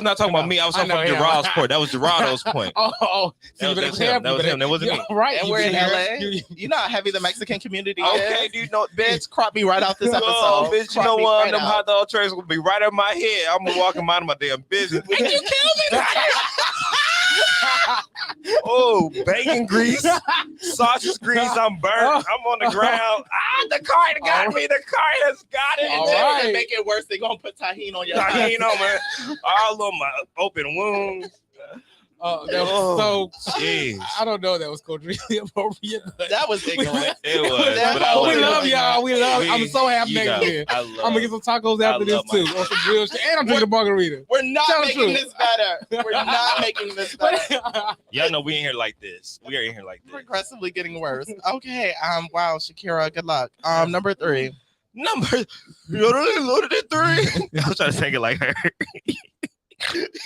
not talking about me. I was talking about Gerard's point. That was Gerardo's point. Oh, that was him. That wasn't me. Right. And we're in LA. You know how heavy the Mexican community is. Okay, do you know, Bitch, crop me right out this episode. Oh, bitch, you Crop know me what? right Them out. hot dog trays will be right up my head. I'm gonna walk out of my damn business. You killed me. Oh, bacon grease, sausage grease. I'm burnt. I'm on the ground. The car got me. The car has got it. All And then right. to make it worse, they're gonna put tahini on your Tahini on my all on my open wounds. So jeez. I don't know. That was culturally appropriate. But That was ignorant. It was. That but I whole we was- love y'all. We love. I'm so happy You next know, year. I I'm gonna get some tacos after I this love too. my- On some real shit. And I'm drinking a margarita. We're not Tell the making truth. this better. We're not making this better. Y'all know we ain't here like this. We are in here like this. Progressively getting worse. Okay. Wow, Shakira, good luck. Number 3. Number. You really loaded it 3. I was trying to sing it like her.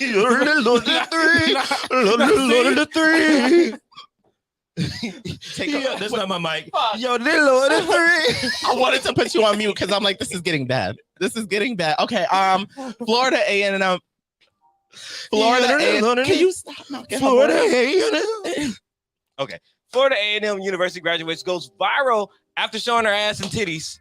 You really loaded it 3. Loaded it 3. That's not my mic. Yo, they loaded 3. I wanted to put you on mute because I'm like, this is getting bad. This is getting bad. Okay. Florida A&M. Florida A&M. Can you stop? No, get her Florida voice. A&M. Okay. Florida A&M University graduates goes viral after showing her ass and titties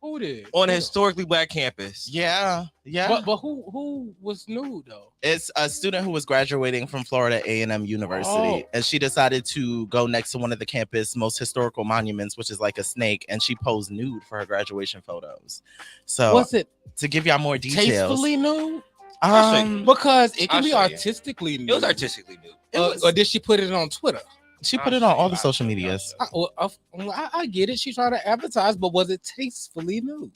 Who did? on a historically black campus. Yeah. But who was nude though? It's a student who was graduating from Florida A&M University, and she decided to go next to one of the campus most historical monuments, which is like a snake, and she posed nude for her graduation photos. So Was it to give y'all more details, tastefully nude? Because it can be artistically nude. It was artistically nude. Or did she put it on Twitter? She put it on all the social medias. I get it. She's trying to advertise, but was it tastefully nude?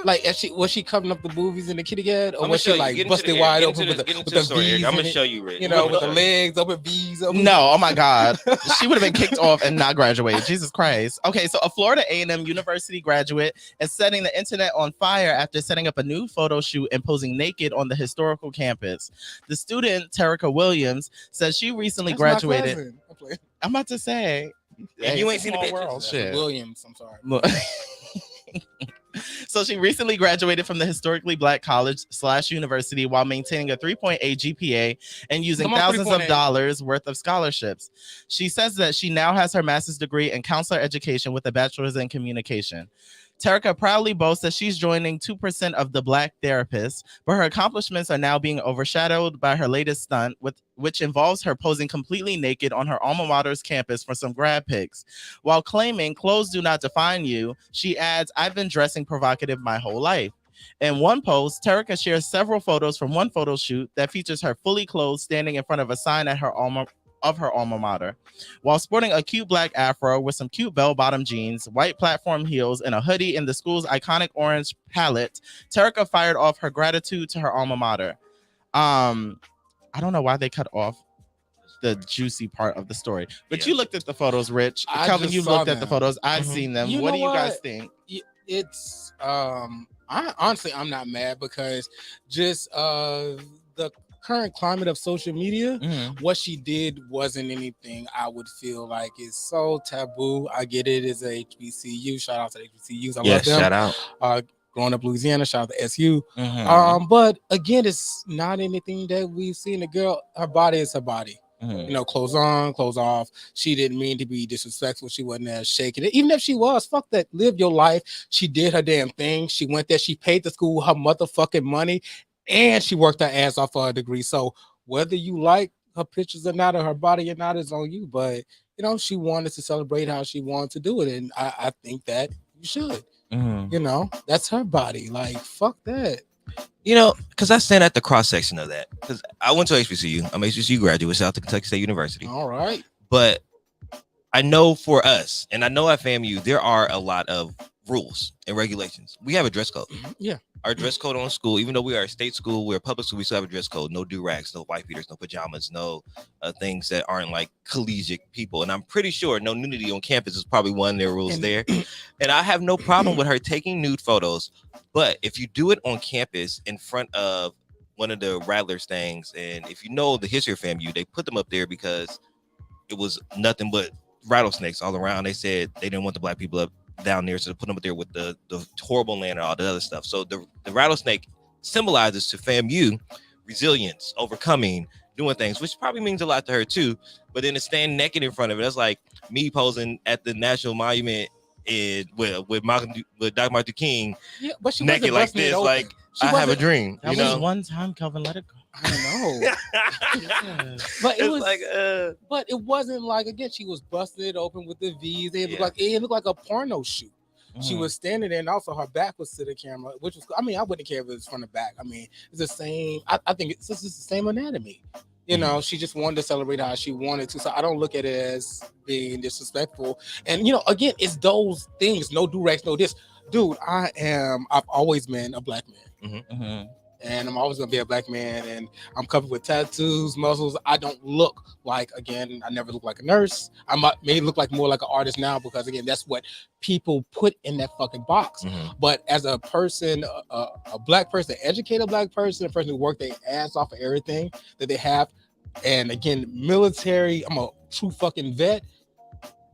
Like, was she covering up the boobies in the kitty cat, or was she like busted wide open with the V's? I'm gonna show you, Rick. You know, with the legs open, V's open. No, oh my God, she would have been kicked off and not graduated. Jesus Christ. Okay, so a Florida A&M University graduate is setting the internet on fire after setting up a new photo shoot and posing naked on the historical campus. The student Terica Williams says she recently graduated. I'm about to say, and you ain't seen the pictures. World, shit. Williams, I'm sorry. So she recently graduated from the historically black college / university while maintaining a 3.8 GPA and using thousands of dollars worth of scholarships. She says that she now has her master's degree in counselor education with a bachelor's in communication. Terica proudly boasts that she's joining 2% of the black therapists, but her accomplishments are now being overshadowed by her latest stunt, which involves her posing completely naked on her alma mater's campus for some grad pics. While claiming clothes do not define you, she adds, "I've been dressing provocative my whole life." In one post, Terica shares several photos from one photo shoot that features her fully clothed standing in front of a sign at her alma mater. While sporting a cute black afro with some cute bell-bottom jeans, white platform heels, and a hoodie in the school's iconic orange palette, Terica fired off her gratitude to her alma mater. I don't know why they cut off the juicy part of the story, but you looked at the photos, Rich. Calvin, you looked at the photos. I've seen them. What do you guys think? It's honestly, I'm not mad because just the current climate of social media, what she did wasn't anything I would feel like is so taboo. I get it as a HBCU. Shout out to HBCUs. I love them. Shout out. Growing up Louisiana, shout out to SU. But again, it's not anything that we've seen. The girl, her body is her body. You know, clothes on, clothes off. She didn't mean to be disrespectful. She wasn't there shaking it. Even if she was, fuck that. Live your life. She did her damn thing. She went there. She paid the school her motherfucking money. And she worked her ass off for a degree. So whether you like her pictures or not, or her body or not, is on you. But, you know, she wanted to celebrate how she wanted to do it. And I think that you should. You know, that's her body. Like, fuck that. You know, because I stand at the cross section of that. Because I went to HBCU. I'm HBCU graduate, South Kentucky State University. All right. But I know for us, and I know at FAMU, there are a lot of rules and regulations. We have a dress code. Yeah. Our dress code on school, even though we are a state school, we're a public school, we still have a dress code. No do-rags, no wife beaters, no pajamas, no things that aren't like collegiate people. And I'm pretty sure no nudity on campus is probably one of their rules there. And I have no problem with her taking nude photos. But if you do it on campus in front of one of the Rattlers things, and if you know the history of FAMU, they put them up there because it was nothing but rattlesnakes all around. They said they didn't want the black people up down there, so they put them up there with the horrible land and all the other stuff. So the rattlesnake symbolizes to FAMU resilience, overcoming, doing things, which probably means a lot to her too. But then to stand naked in front of it, that's like me posing at the National Monument with Dr. Martin Luther King, but she naked like this, like I have a dream. That was one time, Calvin. Let it go. I know. But it was like, but it wasn't like, again, she was busting it open with the V's. It looked like a porno shoot. She was standing there, and also her back was to the camera, which was, I mean, I wouldn't care if it was from the back. I mean, it's the same. I think it's just the same anatomy. You know, she just wanted to celebrate how she wanted to. So I don't look at it as being disrespectful. And, you know, again, it's those things. No do-rags, no this. Dude, I've always been a black man. And I'm always gonna be a black man, and I'm covered with tattoos, muscles. I don't look like, again, I never look like a nurse. I may look like more like an artist now, because again, that's what people put in that fucking box. But as a person, a black person, an educated black person, a person who worked their ass off of everything that they have, and again, military, I'm a true fucking vet.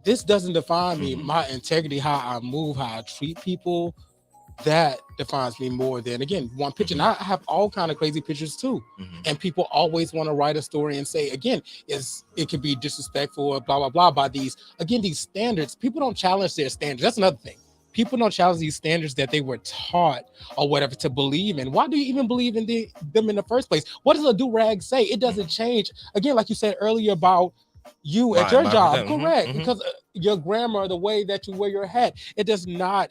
This doesn't define me. My integrity, how I move, how I treat people, that defines me more than, again, one picture. And I have all kind of crazy pictures too. And people always want to write a story and say, again, it could be disrespectful or blah, blah, blah by these standards. People don't challenge their standards. That's another thing. People don't challenge these standards that they were taught or whatever to believe in. Why do you even believe in them in the first place? What does a do-rag say? It doesn't change. Again, like you said earlier about you at your job, correct? Because your grammar, the way that you wear your hat, it does not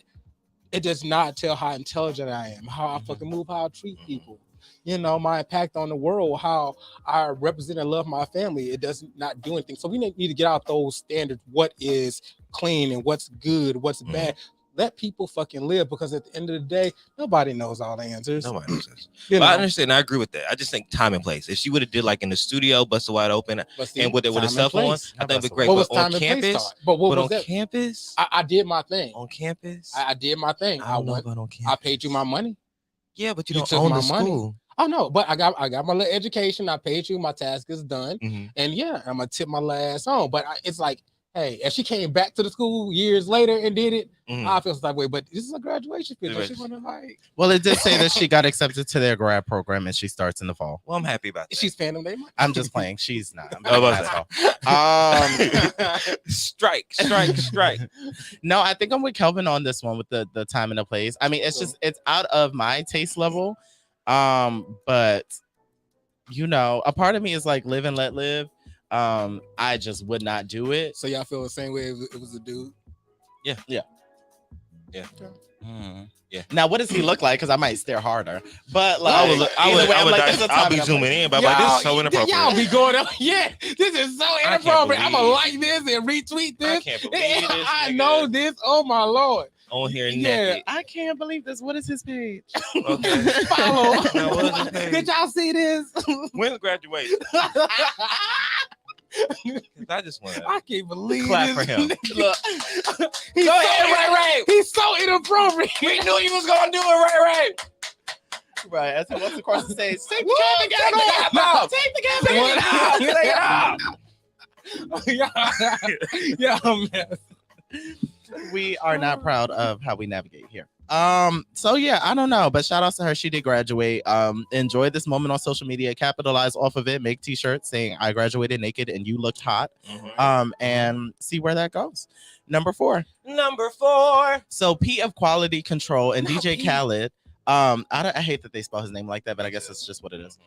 tell how intelligent I am, how I fucking move, how I treat people. my impact on the world, how I represent and love my family, it does not do anything. So we need to get out those standards. What is clean and what's good, what's bad. Let people fucking live, because at the end of the day, nobody knows all the answers. Nobody knows this. I understand. I agree with that. I just think time and place. If she would have did like in the studio, busted wide open, and with the cell phone, I think it'd be great. What was but time on campus, but what was on that? campus, I did my thing. On campus, I did my thing. I don't know about on campus. I paid you my money. Yeah, but you don't own the school. Oh no, but I got my little education. I paid you. My task is done, and yeah, I'm gonna tip my last on. But it's like, hey, if she came back to the school years later and did it, I feel that way. But this is a graduation picture. She wanna like. Well, it did say that she got accepted to their grad program and she starts in the fall. Well, I'm happy about that. She's paying them their money. I'm just playing. She's not. Strike. No, I think I'm with Kelvin on this one with the time and the place. I mean, it's out of my taste level. But a part of me is like live and let live. I just would not do it. So y'all feel the same way if it was a dude? Yeah. Now, what does he look like? Because I might stare harder. But like, I'll be zooming in, but like, this is so inappropriate. Y'all be going up. Yeah, this is so inappropriate. I'm gonna like this and retweet this. I can't believe this. I know this. Oh my Lord. On here naked. I can't believe this. What is his page? Okay. Follow. Now, what is his page? Did y'all see this? When's graduation? I just want to. I can't believe clap this. for him. Look, he's so inappropriate. We knew he was gonna do it, Right. As he walks across the stage, take the cap off. Yeah, man. We are not proud of how we navigate here. So yeah, I don't know, but shout out to her. She did graduate. Enjoy this moment on social media, capitalize off of it, make t-shirts saying I graduated naked and you looked hot. And see where that goes. Number four. So P of Quality Control and DJ Khaled. I hate that they spell his name like that, but I guess it's just what it is.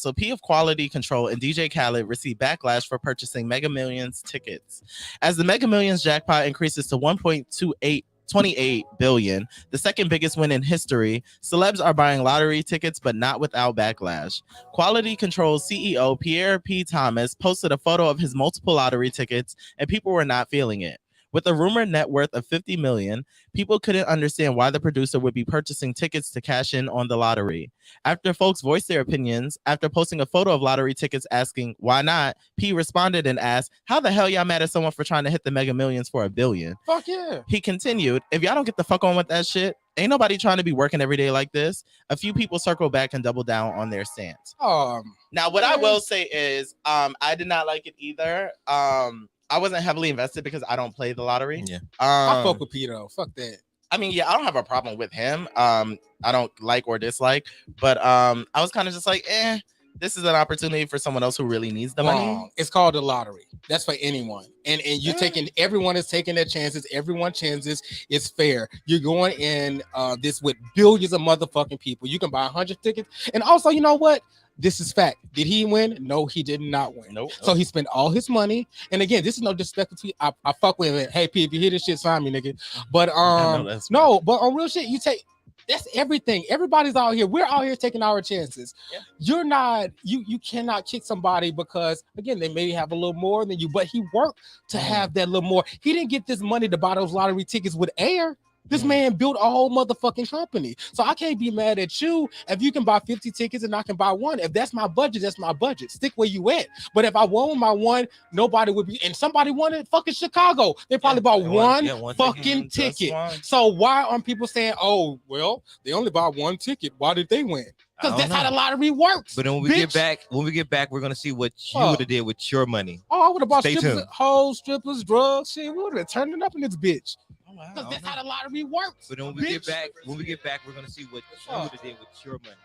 So P of Quality Control and DJ Khaled received backlash for purchasing Mega Millions tickets. As the Mega Millions jackpot increases to 1.28 billion, the second biggest win in history, celebs are buying lottery tickets, but not without backlash. Quality Control CEO Pierre P. Thomas posted a photo of his multiple lottery tickets, and people were not feeling it. With a rumored net worth of 50 million, people couldn't understand why the producer would be purchasing tickets to cash in on the lottery. After folks voiced their opinions, after posting a photo of lottery tickets asking why not, P responded and asked, how the hell y'all mad at someone for trying to hit the Mega Millions for $1 billion? Fuck yeah. He continued, if y'all don't get the fuck on with that shit, ain't nobody trying to be working every day like this. A few people circle back and double down on their stance. Now, what I will say is, I did not like it either. I wasn't heavily invested because I don't play the lottery. Yeah. I fuck with P though. Fuck that. I mean, yeah, I don't have a problem with him. I don't like or dislike, but I was kind of just like, this is an opportunity for someone else who really needs the money. It's called the lottery. That's for anyone. And you're taking, everyone is taking their chances. Everyone chances. It's fair. You're going in this with billions of motherfucking people. You can buy 100 tickets. And also, you know what? This is fact. Did he win? No, he did not win. Nope. So he spent all his money. And again, this is no disrespect between. I fuck with it. Hey, P, if you hear this shit, sign me, nigga. But but on real shit, you take. That's everything. Everybody's out here. We're out here taking our chances. Yeah. You're not. You cannot kick somebody because again, they maybe have a little more than you, but he worked to have that little more. He didn't get this money to buy those lottery tickets with air. This man built a whole motherfucking company. So I can't be mad at you if you can buy 50 tickets and I can buy one. If that's my budget, that's my budget. Stick where you at. But if I won my one, nobody would be. And somebody won it fucking Chicago. They probably bought one fucking ticket. So why aren't people saying, oh, well, they only bought one ticket. Why did they win? Because that's how the lottery works. But then when we get back, we're gonna see what you would have did with your money. Oh, I would have bought strippers, hoes, strippers, drugs. Shit, we would have turned it up in this bitch. Because that's how the lottery works. But then when we get back, we're gonna see what you would have did with your money.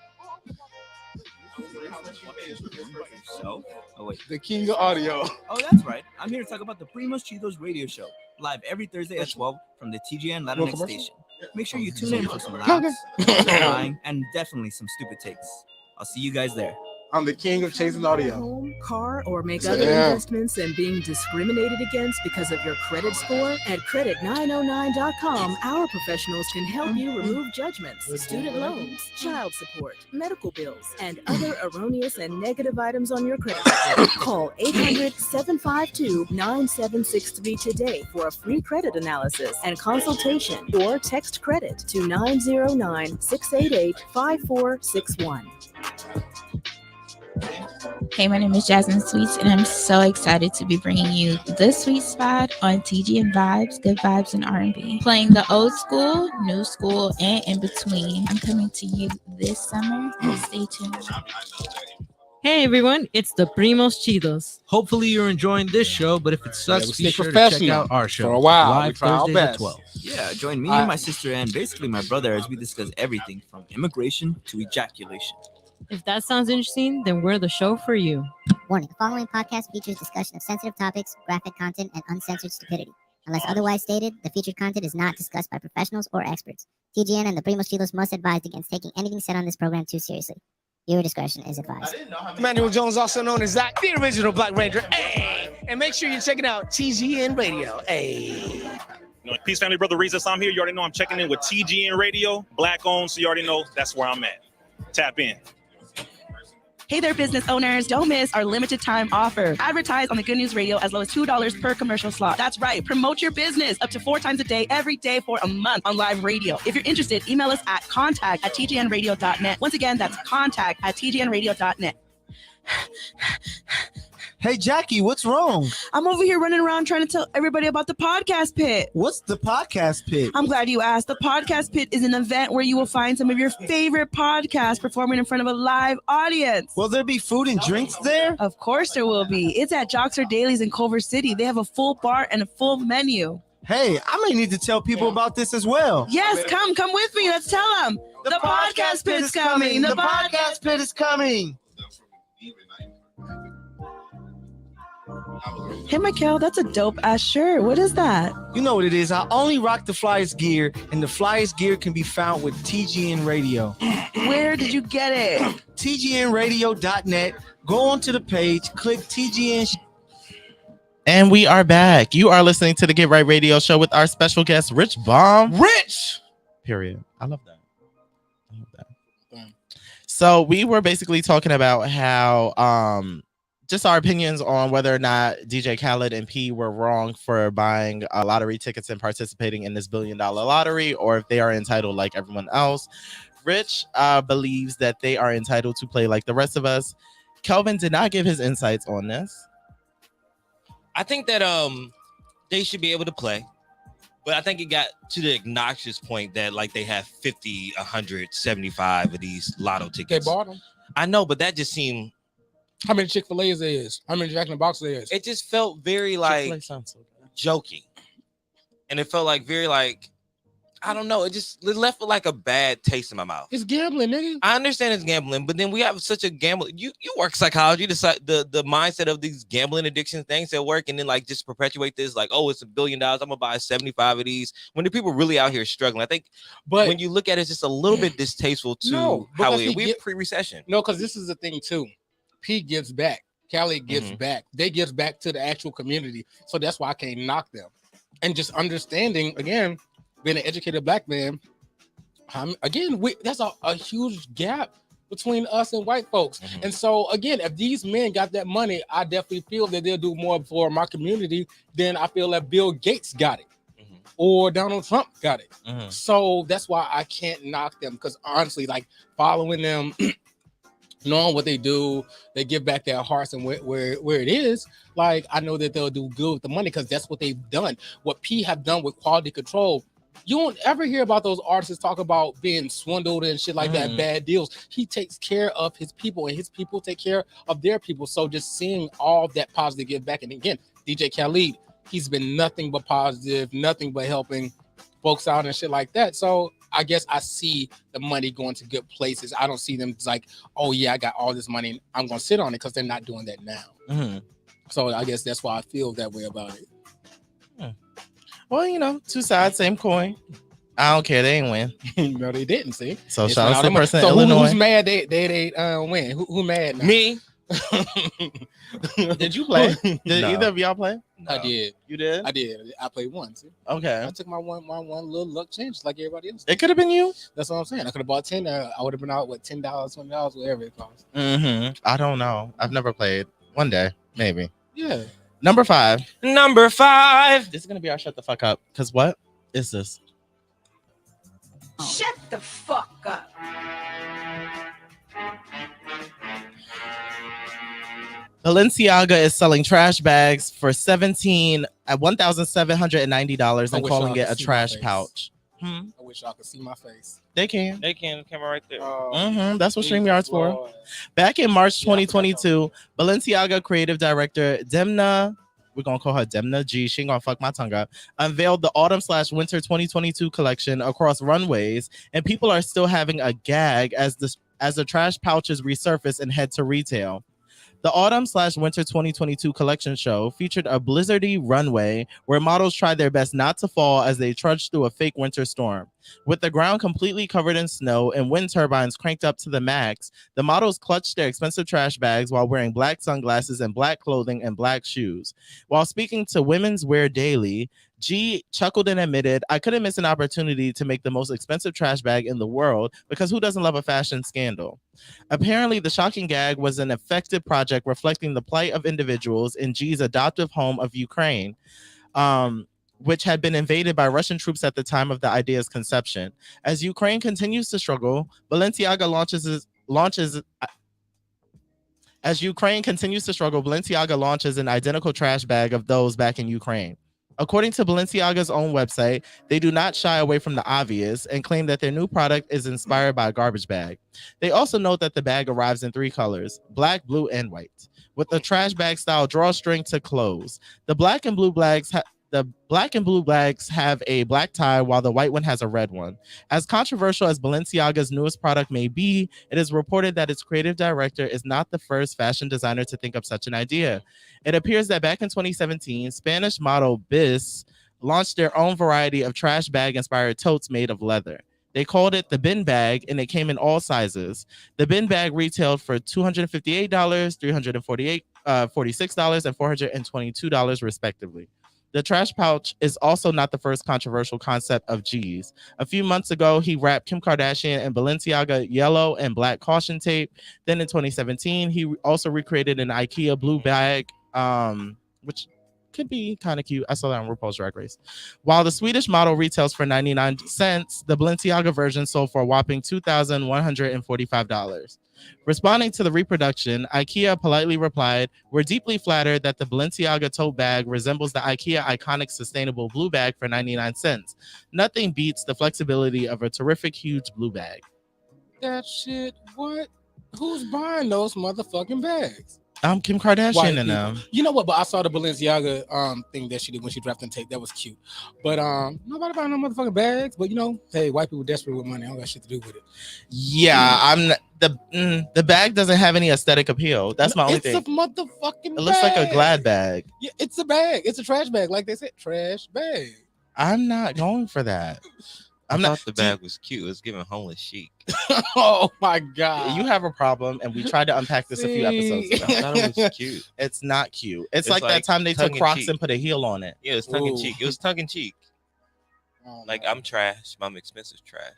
The king of audio. Oh, that's right. I'm here to talk about the Primos Chidos radio show, live every Thursday at 12 from the TGN Latinx station. Make sure you tune in for some laughs, crying, and definitely some stupid takes. I'll see you guys there. I'm the king of chasing audio. Home, car, or make other investments and being discriminated against because of your credit score? At credit909.com, our professionals can help you remove judgments, student loans, child support, medical bills, and other erroneous and negative items on your credit report. Call 800-752-9763 today for a free credit analysis and consultation, or text credit to 909-688-5461. Hey, my name is Jasmine Sweets, and I'm so excited to be bringing you the Sweet Spot on TG and Vibes, Good Vibes and R&B. Playing the old school, new school, and in between. I'm coming to you this summer. Stay tuned. Hey everyone, it's the Primos Chidos. Hopefully you're enjoying this show, but if it sucks, be sure to check out our show. For a while, live Thursdays at 12. Yeah, join me and my sister and basically my brother as we discuss everything from immigration to ejaculation. If that sounds interesting, then we're the show for you. Warning, the following podcast features discussion of sensitive topics, graphic content, and uncensored stupidity. Unless otherwise stated, the featured content is not discussed by professionals or experts. TGN and the Primos Chidos must advise against taking anything said on this program too seriously. Viewer discretion is advised. Manuel Jones, also known as Zach, the original Black Ranger. Hey! And make sure you're checking out TGN Radio. Hey! Peace, family, brother Reezus. I'm here. You already know I'm checking in with TGN Radio, Black owned, so you already know that's where I'm at. Tap in. Hey there, business owners. Don't miss our limited time offer. Advertise on the Good News Radio as low as $2 per commercial slot. That's right. Promote your business up to 4 times a day, every day for a month on live radio. If you're interested, email us at contact@tgnradio.net. Once again, that's contact@tgnradio.net. Hey, Jackie, what's wrong? I'm over here running around trying to tell everybody about the Podcast Pit. What's the Podcast Pit? I'm glad you asked. The Podcast Pit is an event where you will find some of your favorite podcasts performing in front of a live audience. Will there be food and drinks there? Of course there will be. It's at Joxer Dailies in Culver City. They have a full bar and a full menu. Hey, I may need to tell people about this as well. Yes, come with me. Let's tell them. The Podcast Pit is coming. The Podcast Pit is coming. Hey, Michael, that's a dope ass shirt. What is that? You know what it is. I only rock the Flyest gear, and the Flyest gear can be found with TGN Radio. Where did you get it? TGNradio.net. Go onto the page, click TGN. And we are back. You are listening to the Get Right Radio Show with our special guest, Rich Baum. Rich! Period. I love that. So we were basically talking about how just our opinions on whether or not DJ Khaled and P were wrong for buying lottery tickets and participating in this $1 billion lottery, or if they are entitled like everyone else. Rich believes that they are entitled to play like the rest of us. Kelvin did not give his insights on this. I think that they should be able to play, but I think it got to the obnoxious point that like they have 50, 175 of these lotto tickets. They bought them. I know, but that just seemed. How many Chick-fil-A's there is? How many Jack in the Box there is? It just felt very like jokey, and it felt like very like I don't know. It left like a bad taste in my mouth. It's gambling, nigga. I understand it's gambling, but then we have such a gambling. You work psychology, the mindset of these gambling addiction things that work, and then like just perpetuate this like, oh, it's $1 billion. I'm gonna buy 75 of these. When the people really out here struggling, I think. But when you look at it, it's just a little bit distasteful to how we're pre-recession. No, because this is the thing too. P gives back. Cali gives back. They gives back to the actual community. So that's why I can't knock them. And just understanding, again, being an educated black man, that's a huge gap between us and white folks. And so, again, if these men got that money, I definitely feel that they'll do more for my community than I feel that Bill Gates got it or Donald Trump got it. So that's why I can't knock them, because honestly, like following them, knowing what they do, they give back their hearts and where it is. Like, I know that they'll do good with the money because that's what they've done. What P have done with quality control. You won't ever hear about those artists talk about being swindled and shit like that, bad deals. He takes care of his people and his people take care of their people. So just seeing all that positive give back. And again, DJ Khaled, he's been nothing but positive, nothing but helping folks out and shit like that. So I guess I see the money going to good places. I don't see them like, oh yeah, I got all this money and I'm going to sit on it, because they're not doing that now. So I guess that's why I feel that way about it. Well, you know, two sides, same coin. I don't care. They ain't win. No, they didn't. See. So It's shout out to the person in so Illinois. who's mad? They win. Who mad? Now? Me. Did you play? Did No. either of y'all play? I did. You did? I did. I played one. See? Okay. I took my one little luck change like everybody else. It could have been you. That's what I'm saying. I could have bought 10. I would have been out with $10, $20, whatever it costs. I don't know. I've never played. One day, maybe. Yeah. Number 5. Number 5. This is gonna be our shut the fuck up. Cause what is this? Shut the fuck up. Balenciaga is selling trash bags for $1,790 and calling it a trash pouch. I wish y'all could see my face. They can. They can. Camera right there. That's what StreamYard's for. Back in March 2022, Balenciaga creative director Demna, we're gonna call her Demna G, she ain't gonna fuck my tongue up, unveiled the autumn/winter 2022 collection across runways, and people are still having a gag as the trash pouches resurface and head to retail. The autumn/winter 2022 collection show featured a blizzardy runway where models tried their best not to fall as they trudged through a fake winter storm. With the ground completely covered in snow and wind turbines cranked up to the max, the models clutched their expensive trash bags while wearing black sunglasses and black clothing and black shoes. While speaking to Women's Wear Daily, G chuckled and admitted, "I couldn't miss an opportunity to make the most expensive trash bag in the world because who doesn't love a fashion scandal?" Apparently, the shocking gag was an effective project reflecting the plight of individuals in G's adoptive home of Ukraine, which had been invaded by Russian troops at the time of the idea's conception. As Ukraine continues to struggle, Balenciaga launches an identical trash bag of those back in Ukraine. According to Balenciaga's own website, they do not shy away from the obvious and claim that their new product is inspired by a garbage bag. They also note that the bag arrives in 3 colors, black, blue, and white, with the trash bag style drawstring to close. The black and blue bags have a black tie, while the white one has a red one. As controversial as Balenciaga's newest product may be, it is reported that its creative director is not the first fashion designer to think of such an idea. It appears that back in 2017, Spanish model Bis launched their own variety of trash bag-inspired totes made of leather. They called it the bin bag, and it came in all sizes. The bin bag retailed for $258, $346, and $422, respectively. The trash pouch is also not the first controversial concept of G's. A few months ago, he wrapped Kim Kardashian and Balenciaga yellow and black caution tape. Then in 2017, he also recreated an IKEA blue bag, which could be kind of cute. I saw that on RuPaul's Drag Race. While the Swedish model retails for 99 cents, the Balenciaga version sold for a whopping $2,145. Responding to the reproduction, IKEA politely replied, "We're deeply flattered that the Balenciaga tote bag resembles the IKEA iconic sustainable blue bag for 99 cents. Nothing beats the flexibility of a terrific huge blue bag." That shit, what? Who's buying those motherfucking bags? Kim Kardashian and them. You know what? But I saw the Balenciaga thing that she did when she dropped and tape. That was cute. But nobody buying no motherfucking bags. But you know, hey, white people desperate with money. I don't got shit to do with it. Yeah, the bag doesn't have any aesthetic appeal. That's my only thing. It's a motherfucking It looks like a Glad bag. Yeah, it's a bag. It's a trash bag. Like they said, trash bag. I'm not going for that. I thought the bag was cute. It was giving homeless chic. Oh my god! You have a problem, and we tried to unpack this a few episodes ago. I thought it was cute. It's not cute. It's like that time they took Crocs and put a heel on it. Yeah, it's tongue in cheek. It was tongue in cheek. Like, I'm trash. I'm expensive trash.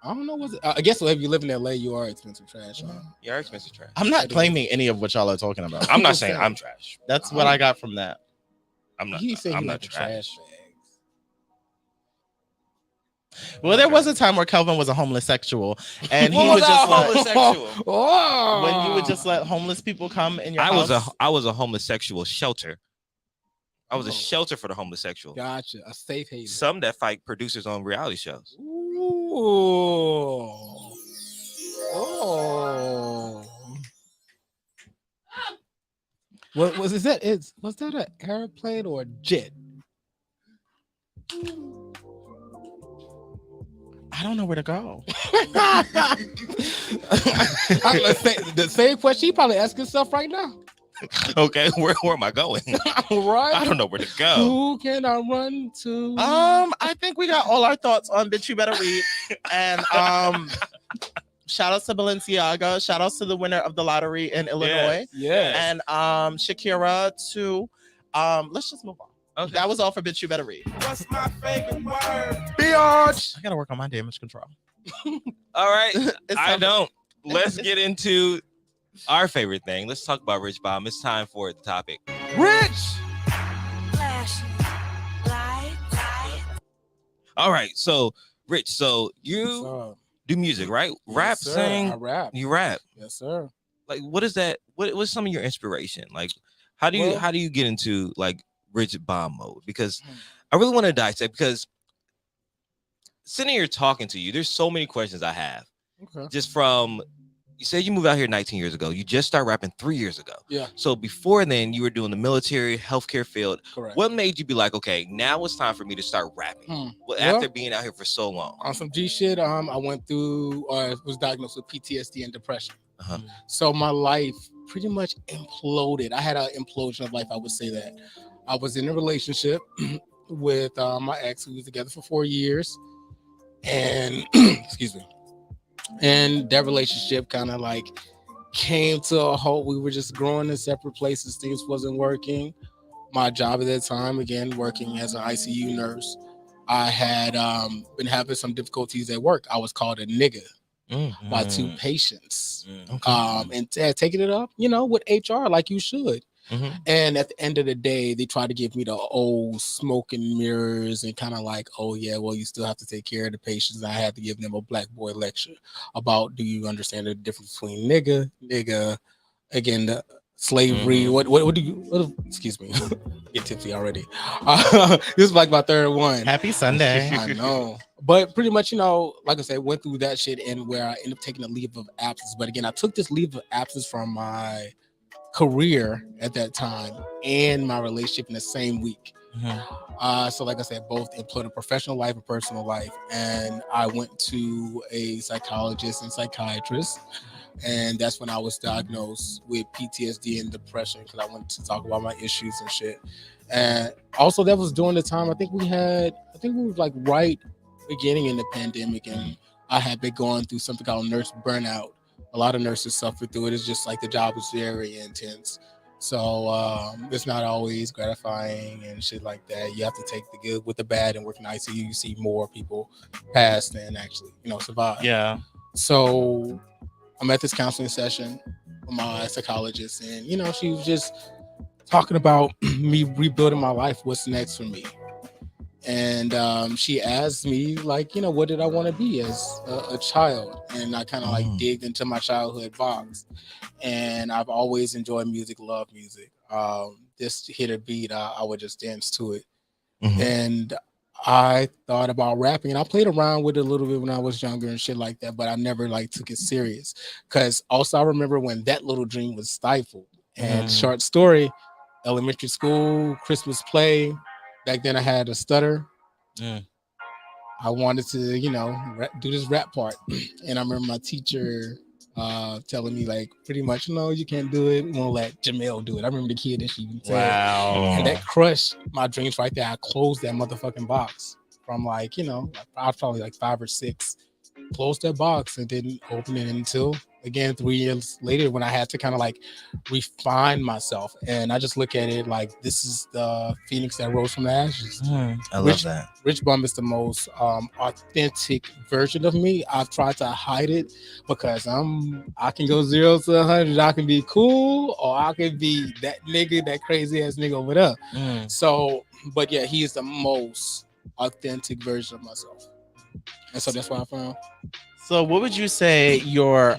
I don't know. I guess if you live in LA, you are expensive trash. You are expensive trash. I'm not claiming any of what y'all are talking about. I'm not saying I'm trash. That's what I got from that. I'm not. I'm not trash. Well, there was a time where Kelvin was a homeless sexual, and he was would just homosexual. When you would just let homeless people come in your house. I was a homosexual shelter. I was a shelter for the homosexual. Gotcha, a safe haven. Some that fight producers on reality shows. Oh. What was that? Was that an airplane or a jet? I don't know where to go. The same question he probably asking himself right now. Okay, where am I going? Right. I don't know where to go. Who can I run to? I think we got all our thoughts on Bitch You Better Read. And shout outs to Balenciaga. Shout outs to the winner of the lottery in Illinois. Yes. And Shakira too. Let's just move on. Okay. That was all for Bitch You Better Read. What's my favorite word? Biatch. I gotta work on my damage control. All right. I don't. Let's get into our favorite thing. Let's talk about Rich Bomb. It's time for the topic. Rich. All right. So, Rich, so you do music, right? Rap, sir. sing. I rap. You rap. Yes, sir. Like, what is that? What's some of your inspiration? Like, how do you get into like Rich Bomb mode? Because I really want to dissect, because sitting here talking to you, there's so many questions I have. Okay. Just from, you said you moved out here 19 years ago. You just started rapping 3 years ago. Yeah. So before then, you were doing the military, healthcare field. Correct. What made you be like, okay, now it's time for me to start rapping? Well, after being out here for so long. On some G shit, I went through, was diagnosed with PTSD and depression. So my life pretty much imploded. I had an implosion of life, I would say that. I was in a relationship with my ex, who was together for 4 years. And, excuse me. And that relationship kind of like came to a halt. We were just growing in separate places. Things wasn't working. My job at that time, again, working as an ICU nurse, I had been having some difficulties at work. I was called a nigga by 2 patients. And taking it up, with HR like you should. And at the end of the day, they tried to give me the old smoke and mirrors and kind of like, oh yeah, well, you still have to take care of the patients. I had to give them a black boy lecture about, do you understand the difference between nigga, again, the slavery, what do you, excuse me, get tipsy already. This is like my 3rd one. Happy Sunday. I know. But pretty much, like I said, went through that shit, and where I ended up taking a leave of absence. But again, I took this leave of absence from my career at that time and my relationship in the same week. So like I said, both imploded professional life and personal life. And I went to a psychologist and psychiatrist, and that's when I was diagnosed with PTSD and depression, because I wanted to talk about my issues and shit. And also that was during the time, I think we were like right beginning in the pandemic, and I had been going through something called nurse burnout. A lot of nurses suffer through it. It's just like the job is very intense. So it's not always gratifying and shit like that. You have to take the good with the bad, and work in ICU. You see more people pass than actually, survive. Yeah. So I'm at this counseling session with my psychologist, and, she was just talking about me rebuilding my life. What's next for me? And she asked me, like, what did I want to be as a child? And I kind of like digged into my childhood box. And I've always enjoyed music, love music. Just hit a beat, I would just dance to it. And I thought about rapping, and I played around with it a little bit when I was younger and shit like that, but I never like took it serious. Because also I remember when that little dream was stifled. And short story, elementary school, Christmas play. Back then I had a stutter. I wanted to, do this rap part. And I remember my teacher telling me, like, pretty much, no, you can't do it. We'll let Jamel do it. I remember the kid that she even said. Wow. And that crushed my dreams right there. I closed that motherfucking box from I was probably like 5 or 6. Closed that box and didn't open it until, again, 3 years later, when I had to kind of like refine myself. And I just look at it like, this is the phoenix that rose from the ashes. I love that. Rich Bum is the most authentic version of me. I've tried to hide it because I can go 0 to 100. I can be cool, or I can be that nigga, that crazy ass nigga over there. So, but yeah, he is the most authentic version of myself. And so that's what I found. So what would you say your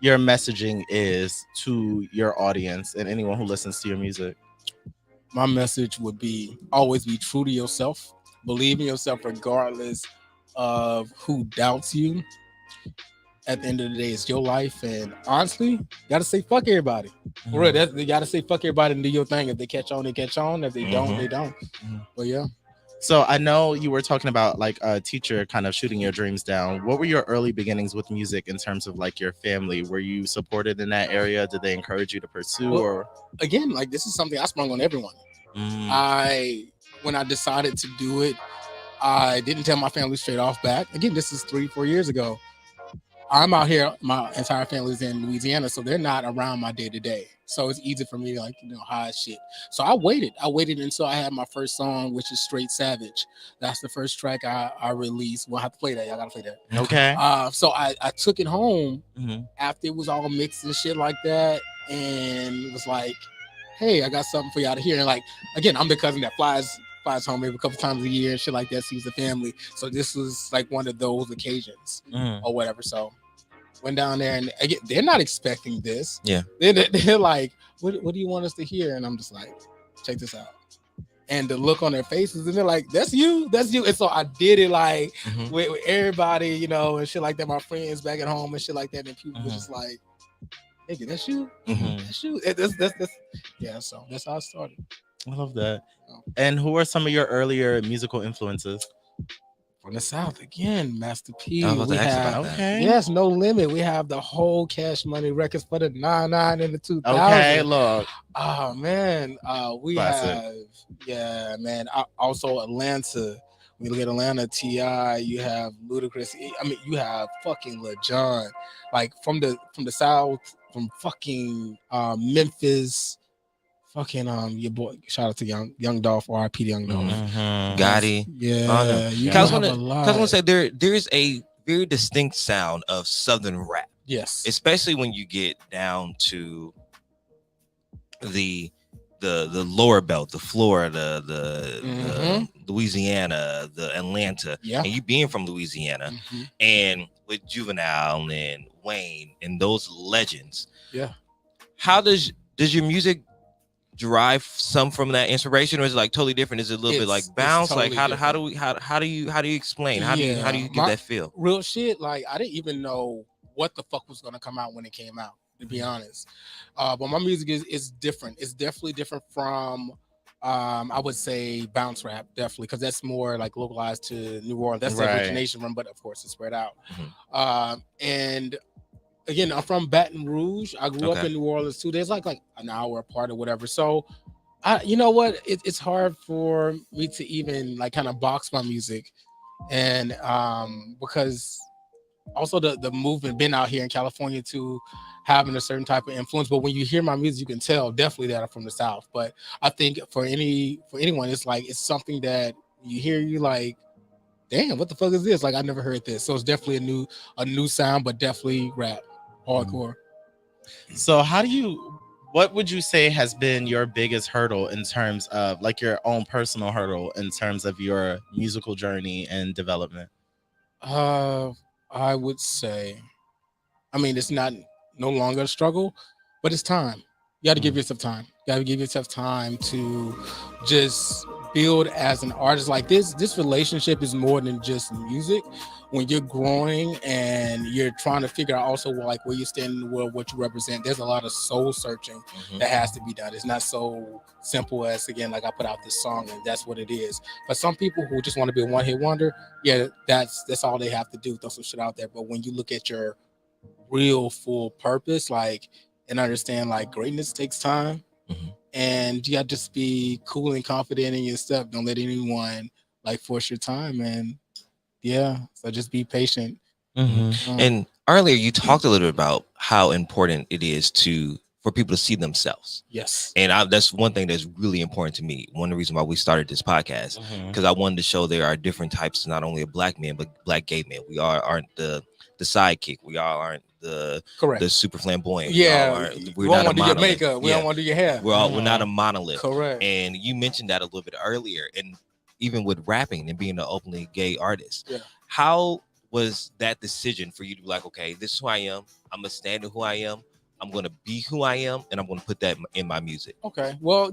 messaging is to your audience and anyone who listens to your music? My message would be, always be true to yourself. Believe in yourself regardless of who doubts you. At the end of the day, it's your life. And honestly, you got to say fuck everybody. For real, you got to say fuck everybody and do your thing. If they catch on, they catch on. If they don't, they don't. But yeah. So I know you were talking about like a teacher kind of shooting your dreams down. What were your early beginnings with music in terms of like your family? Were you supported in that area? Did they encourage you to pursue? Well, or again, like this is something I sprung on everyone. When I decided to do it, I didn't tell my family straight off back. Again, this is 3-4 years ago. I'm out here, my entire family's in Louisiana, so they're not around my day to day. So it's easy for me to like, hide shit. So I waited until I had my first song, which is Straight Savage. That's the first track I released. We'll have to play that. Y'all gotta play that. Okay. So I took it home after it was all mixed and shit like that. And it was like, hey, I got something for y'all to hear. And like, again, I'm the cousin that flies home maybe a couple times a year and shit like that, sees the family. So this was like one of those occasions or whatever. So went down there, and again, they're not expecting this. Yeah. They're like, what do you want us to hear? And I'm just like, check this out. And the look on their faces, and they're like, that's you. And so I did it like with everybody, and shit like that, my friends back at home and shit like that. And people were just like, nigga, that's you. That's you. Yeah, so that's how I started. I love that. And who are some of your earlier musical influences? From the South again, Master P. Okay. Yes, No Limit. We have the whole Cash Money records for the 99 and the 2000. Okay, look. Oh man, we Classic. have also Atlanta. When you look at Atlanta, T.I., you have Ludacris. I mean, you have fucking Lil Jon. Like from the South, from fucking Memphis. Fucking your boy, shout out to Young Dolph, R.I.P. Young Dolph. Gotti. Yeah. I was gonna say there's a very distinct sound of Southern rap. Yes. Especially when you get down to the lower belt, the Florida, the Louisiana, the Atlanta. Yeah. And you being from Louisiana and with Juvenile and Wayne and those legends. Yeah. How does your music derive some from that inspiration, or is it like totally different? Is it a little bit like bounce? Totally like how do you explain? How do you get that feel? Real shit. Like I didn't even know what the fuck was gonna come out when it came out, to be honest. But my music is different. It's definitely different from I would say bounce rap, definitely, because that's more like localized to New Orleans. That's the origination from, but of course it's spread out. And again, I'm from Baton Rouge. I grew up in New Orleans too. There's like an hour apart or whatever. So, you know what? It's hard for me to even like kind of box my music, and because also the movement been out here in California too, having a certain type of influence. But when you hear my music, you can tell definitely that I'm from the South. But I think for anyone, it's like it's something that you hear, you like, damn, what the fuck is this? Like I never heard this. So it's definitely a new sound, but definitely rap. Hardcore. So what would you say has been your biggest hurdle in terms of like your own personal hurdle in terms of your musical journey and development? I would say, I mean, it's no longer a struggle, but it's time. You got to give yourself time. You got to give yourself time to just build as an artist. Like this relationship is more than just music. When you're growing and you're trying to figure out also like where you stand in the world, what you represent, there's a lot of soul searching that has to be done. It's not so simple as, again, like I put out this song and that's what it is. But some people who just want to be a one-hit wonder, yeah, that's all they have to do, throw some shit out there. But when you look at your real full purpose, like, and understand like greatness takes time, and you got to just be cool and confident in your stuff. Don't let anyone like force your time, and yeah, so just be patient. And earlier you talked a little bit about how important it is for people to see themselves. Yes. And that's one thing that's really important to me. One of the reasons why we started this podcast, because I wanted to show there are different types, not only of black men, but black gay men. We aren't the sidekick. We all aren't the super flamboyant. Yeah. We're don't not want to a do your monolith. makeup. We don't want to do your hair. We're not a monolith. Correct. And you mentioned that a little bit earlier. And even with rapping and being an openly gay artist, how was that decision for you to be like, okay, this is who I am. I'm gonna stand in who I am. I'm gonna be who I am, and I'm gonna put that in my music. Okay. Well,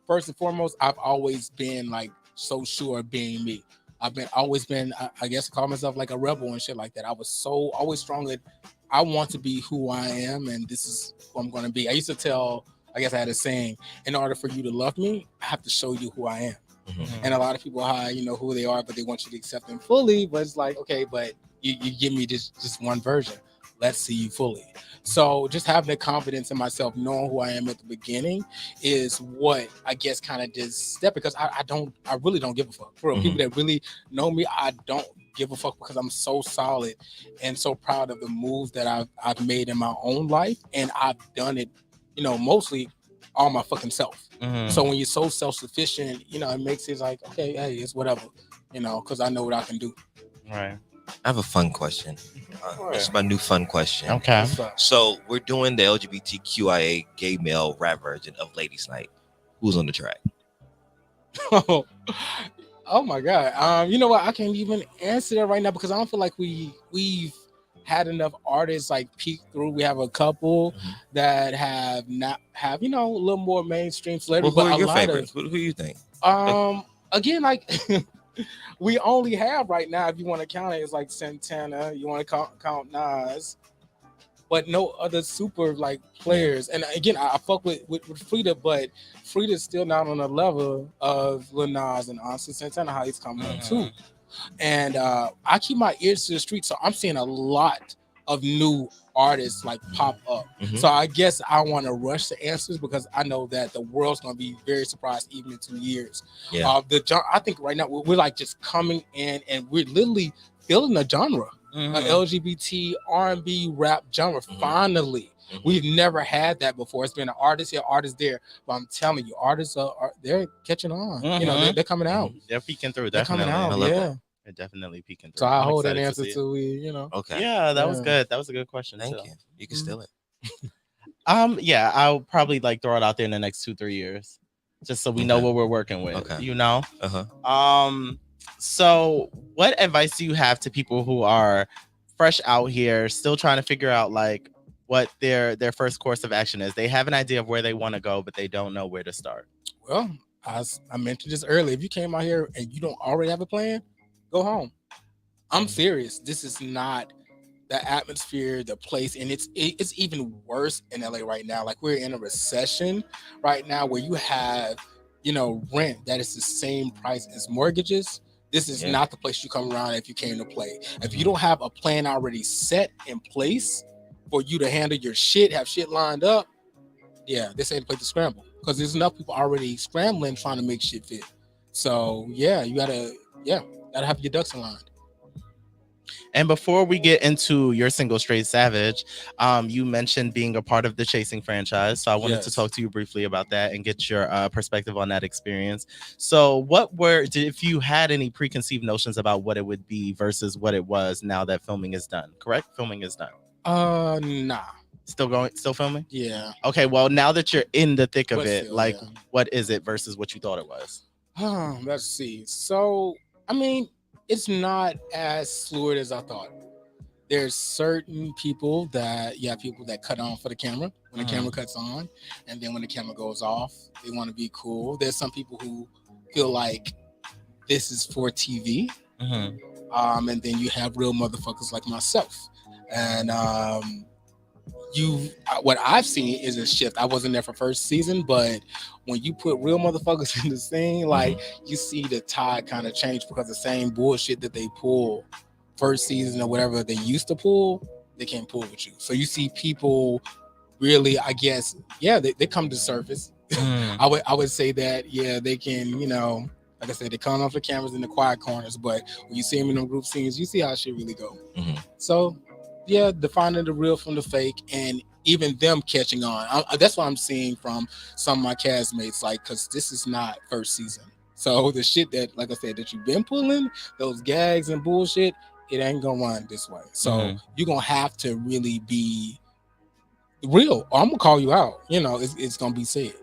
first and foremost, I've always been like so sure of being me. I've always been, I guess, call myself like a rebel and shit like that. I was so always strong that I want to be who I am, and this is who I'm gonna be. I used to tell, I guess I had a saying, in order for you to love me, I have to show you who I am. And a lot of people hide, who they are, but they want you to accept them fully. But it's like, okay, but you give me just one version. Let's see you fully. So just having the confidence in myself, knowing who I am at the beginning, is what I guess kind of just step, because I really don't give a fuck. For people that really know me, I don't give a fuck, because I'm so solid and so proud of the moves that I've made in my own life, and I've done it, mostly all my fucking self. So when you're so self-sufficient, it makes it like, okay, hey, it's whatever, because I know what I can do. Right. I have a fun question. It's my new fun question. Okay. So we're doing the LGBTQIA gay male rap version of Ladies Night. Who's on the track? Oh my God. You know what? I can't even answer that right now, because I don't feel like we've had enough artists like peek through. We have a couple that have a little more mainstream celebrity. Well, who but are your a lot favorites? Who do you think? Again, like we only have right now, if you want to count it, it's like Santana. You want to count Nas, but no other super like players. And again, I fuck with Frida, but Frida's still not on the level of Lil Nas and honestly Santana, how he's coming up too. And I keep my ears to the street, so I'm seeing a lot of new artists like pop up. So I guess I want to rush the answers, because I know that the world's going to be very surprised even in 2 years. I think right now we're like just coming in, and we're literally building a genre, an LGBT R&B rap genre. Finally, we've never had that before. It's been an artist here, artist there, but I'm telling you, artists they're catching on. They're coming out. They're peeking through. They're coming out. They're definitely peeking through. So I hold that answer to Okay. Yeah, that was good. That was a good question. Thank you. You can steal it. Yeah, I'll probably like throw it out there in the next 2-3 years, just so we know what we're working with. So what advice do you have to people who are fresh out here, still trying to figure out like what their first course of action is? They have an idea of where they want to go, but they don't know where to start. Well, I mentioned this earlier. If you came out here and you don't already have a plan, go home. I'm serious. This is not the atmosphere, the place, and it's even worse in LA right now. Like, we're in a recession right now where you have, rent that is the same price as mortgages. This is not the place you come around if you came to play. If you don't have a plan already set in place for you to handle your shit, have shit lined up, this ain't the place to scramble, because there's enough people already scrambling trying to make shit fit. So you gotta have your ducks in line. And before we get into your single Straight Savage, you mentioned being a part of the Chasing franchise. So I wanted to talk to you briefly about that and get your perspective on that experience. So if you had any preconceived notions about what it would be versus what it was now that filming is done, correct? Filming is done. Nah. Still filming? Yeah. Okay, well, now that you're in the thick of it, what is it versus what you thought it was? Let's see. So, I mean, it's not as fluid as I thought. There's certain people that cut on for the camera when the camera cuts on, and then when the camera goes off, they want to be cool. There's some people who feel like this is for TV, and then you have real motherfuckers like myself. And what I've seen is a shift. I wasn't there for first season, but when you put real motherfuckers in the scene, like, you see the tide kind of change, because the same bullshit that they pull first season or whatever they used to pull, they can't pull with you. So you see people really, I guess, they come to surface. I would say that, they can, like I said, they come off the cameras in the quiet corners, but when you see them in them group scenes, you see how shit really go. So defining the real from the fake, and even them catching on. That's what I'm seeing from some of my castmates, like, because this is not first season. So the shit that, like I said, that you've been pulling, those gags and bullshit, it ain't gonna run this way. So you're gonna have to really be real, or I'm gonna call you out. It's gonna be said.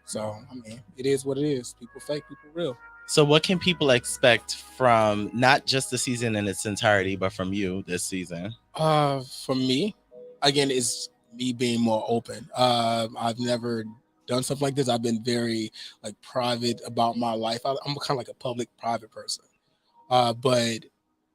So, I mean, it is what it is. People fake, people real. So what can people expect from not just the season in its entirety, but from you this season? For me, again, it's me being more open. I've never done something like this. I've been very private about my life. I'm kind of like a public private person. But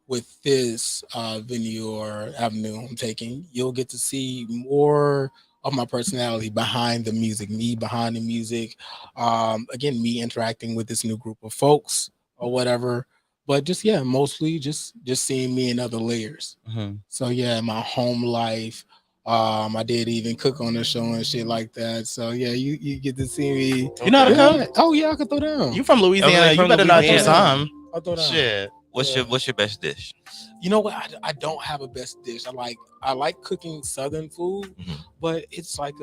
with this venue or avenue I'm taking, you'll get to see more of my personality behind the music, me behind the music. Again, me interacting with this new group of folks or whatever. But just mostly just seeing me in other layers. So yeah, my home life. I did even cook on the show and shit like that. So yeah, you get to see me. You know how to cook? Oh yeah, I can throw down. You from Louisiana? You better not do some. I'll throw down. Shit. What's your best dish? You know what? I don't have a best dish. I like cooking Southern food, but it's like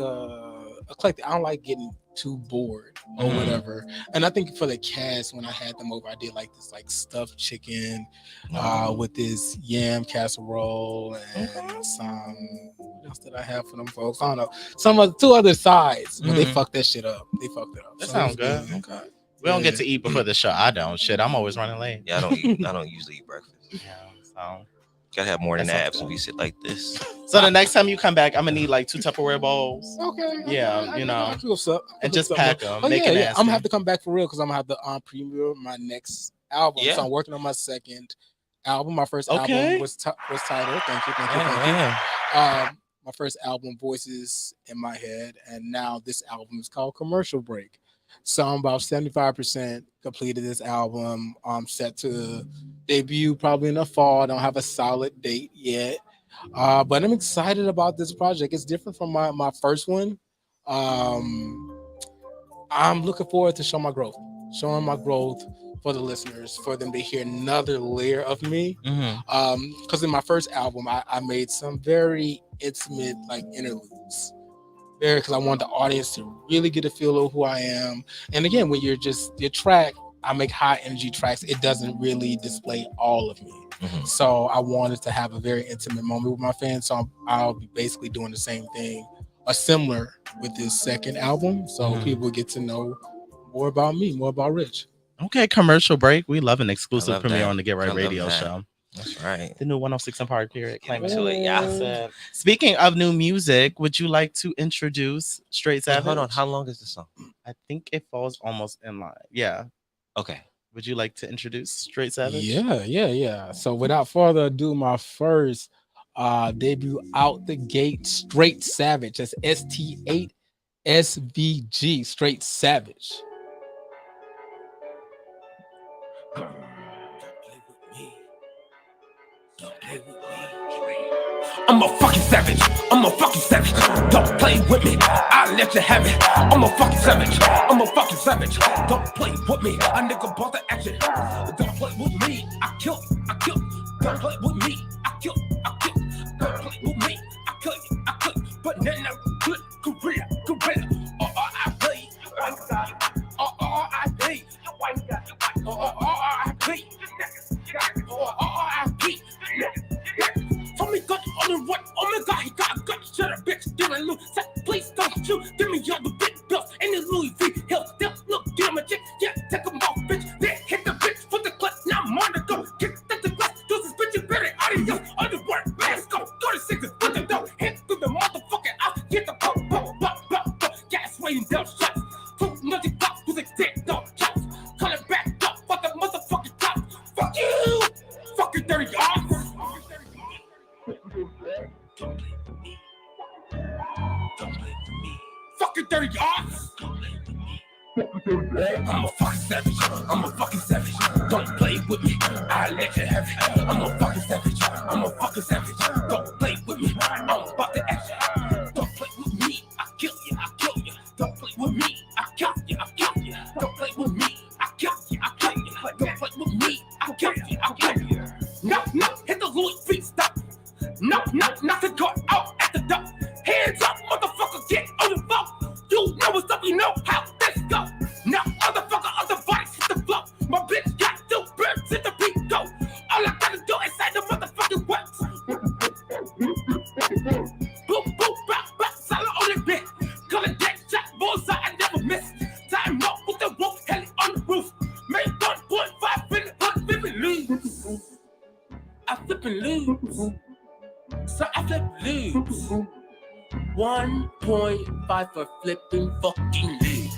eclectic. I don't like getting too bored or whatever. And I think for the cast, when I had them over, I did like this stuffed chicken with this yam casserole and some. What else did I have for them folks? I don't know. Two other sides, but they fucked that shit up. They fucked it up. That sounds good. Okay. We don't get to eat before the show. I don't. Shit, I'm always running late. Yeah, I don't usually eat breakfast. Yeah, so gotta have more than abs when we sit like this. So the next time you come back, I'm gonna need like 2 Tupperware bowls. Okay. Yeah, you know, and just pack them. I'm gonna have to come back for real because I'm gonna have to premiere my next album. Yeah. So I'm working on my second album. My first album was titled. Thank you. My first album, Voices in My Head, and now this album is called Commercial Break. So I'm about 75% completed this album. I'm set to debut probably in the fall. I don't have a solid date yet, but I'm excited about this project. It's different from my first one. I'm looking forward to showing my growth for the listeners, for them to hear another layer of me. Because in my first album, I made some very intimate interludes. Because I want the audience to really get a feel of who I am. And again, when your track, I make high energy tracks, it doesn't really display all of me. So I wanted to have a very intimate moment with my fans. So I'll be basically doing the same thing or similar with this second album. So people get to know more about me, more about Rich. Okay, Commercial Break. We love an exclusive premiere on the Get Right Radio show. That's right. The new 106 and Park period. Claim to it, yeah. Speaking of new music, would you like to introduce Straight Savage? Hold on. How long is the song? I think it falls almost in line. Yeah. Okay. Would you like to introduce Straight Savage? Yeah. So without further ado, my first debut out the gate, Straight Savage. That's ST8SVG, Straight Savage. I'm a fucking savage. I'm a fucking savage. Don't play with me. I'll let you have it. I'm a fucking savage. I'm a fucking savage. Don't play with me. A nigga bought the action. Don't play with me. I kill. Don't play with me. I kill. Don't play with me. I kill. Banana, gorilla. I play. I play. Tommy got on the run. Oh my god, he got a gun. Shut up, bitch. Give me a little set. Please don't you give me all the big bills. And the Louis V. Hill. Still look, get him a chick. Yeah, take him off, bitch. Then hit the bitch for the clip. Now I'm on the go. Kick the glass. Do this bitch, you better audio. On the work. Let's go. 36 with the dough. Hit through the motherfucking out. Get the pop. Gas weighing down shots. 2 nothing cops with a dick dog chops. Call it back up. Fuck the motherfucking top. Fuck you. Fucking dirty arms. Fucking dirty arms. I'm a fucking savage. I'm a fucking savage. Don't play with me. I'll let you have it. I'm a fucking savage. I'm a fucking savage. Don't play with me. I'm about to action. Don't play with me. I kill you. Don't play with me. I kill you. Don't play with me. I kill you. Don't play with me. I kill you. No, hit the Louis V. Stop. No, the car out at the door. Hands up, motherfucker, get on the floor. You know what's up, you know how this go. Now, motherfucker, other bodies hit the floor. My bitch got 2 birds in the beat go. All I gotta do is say the motherfucking words. Boom, bop, solid on the bit. Call it deck shot, bullseye, I never miss. Time up with the rope, heli on the roof. Made 1.5 billion, I'm flipping loose. I flipping loose. So I flip loose. 1.5 for flipping fucking loose.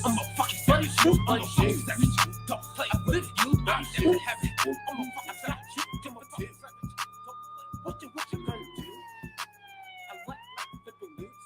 I'm a fucking savage. I'm a fucking savage. Don't play with you. I'll never have it. I'm a fucking savage. I'm a fucking savage. What you gonna do? I like flipping loose.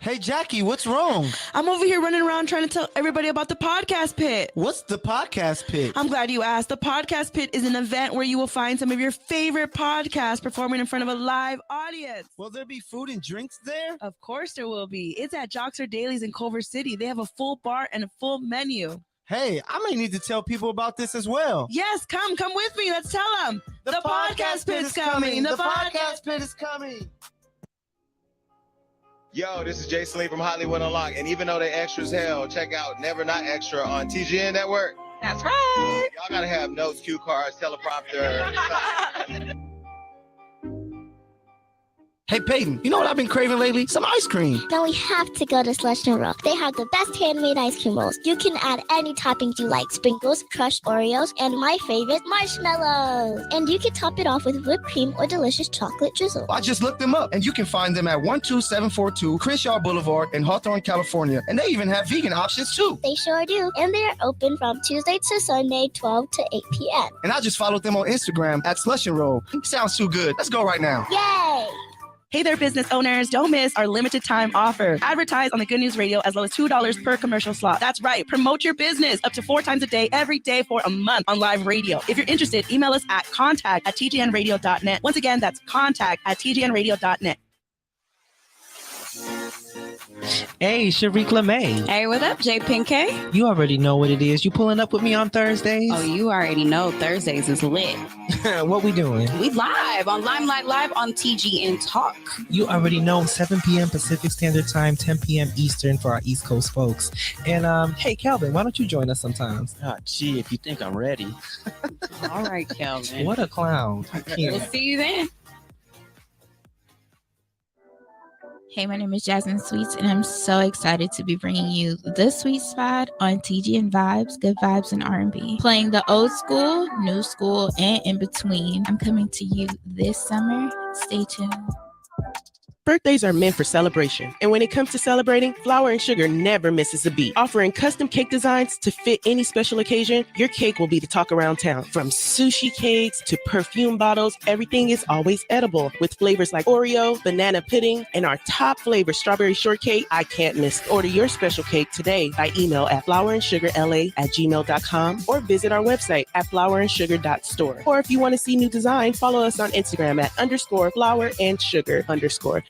Hey, Jackie, what's wrong? I'm over here running around trying to tell everybody about the Podcast Pit. What's the Podcast Pit? I'm glad you asked. The Podcast Pit is an event where you will find some of your favorite podcasts performing in front of a live audience. Will there be food and drinks there? Of course there will be. It's at Joxer Dailies in Culver City. They have a full bar and a full menu. Hey, I may need to tell people about this as well. Yes, come with me. Let's tell them. The Podcast Pit is coming. The Podcast Pit is coming. Yo, this is Jason Lee from Hollywood Unlocked. And even though they extra as hell, check out Never Not Extra on TGN Network. That's right. Y'all gotta have notes, cue cards, teleprompter. Hey, Peyton, you know what I've been craving lately? Some ice cream. Then we have to go to Slush and Roll. They have the best handmade ice cream rolls. You can add any toppings you like. Sprinkles, crushed Oreos, and my favorite, marshmallows. And you can top it off with whipped cream or delicious chocolate drizzle. I just looked them up, and you can find them at 12742 Crenshaw Boulevard in Hawthorne, California. And they even have vegan options, too. They sure do. And they are open from Tuesday to Sunday, 12 to 8 p.m. And I just followed them on Instagram at Slush and Roll. Sounds too good. Let's go right now. Yay! Hey there, business owners. Don't miss our limited time offer. Advertise on the Good News Radio as low as $2 per commercial slot. That's right. Promote your business up to 4 times a day, every day for a month on live radio. If you're interested, email us at contact@tgnradio.net. Once again, that's contact@tgnradio.net. Hey, Shariq LeMay. Hey, what up, J Pinkay? You already know what it is. You pulling up with me on Thursdays? Oh, you already know Thursdays is lit. What we doing? We live on Limelight Live on TGN Talk. You already know 7 p.m. Pacific Standard Time, 10 p.m. Eastern for our East Coast folks. And hey, Calvin, why don't you join us sometimes? Gee, if you think I'm ready. All right, Calvin. What a clown. I can't. We'll see you then. Hey, my name is Jasmine Sweets, and I'm so excited to be bringing you the Sweet Spot on TGN Vibes, Good Vibes, and R&B. Playing the old school, new school, and in between. I'm coming to you this summer. Stay tuned. Birthdays are meant for celebration, and when it comes to celebrating, Flour and Sugar never misses a beat. Offering custom cake designs to fit any special occasion, your cake will be the talk around town. From sushi cakes to perfume bottles, everything is always edible with flavors like Oreo, banana pudding, and our top flavor, strawberry shortcake. I can't miss. Order your special cake today by email at flourandsugarla@gmail.com or visit our website at flourandsugar.store. Or if you want to see new designs, follow us on Instagram at _flour_and_sugar_.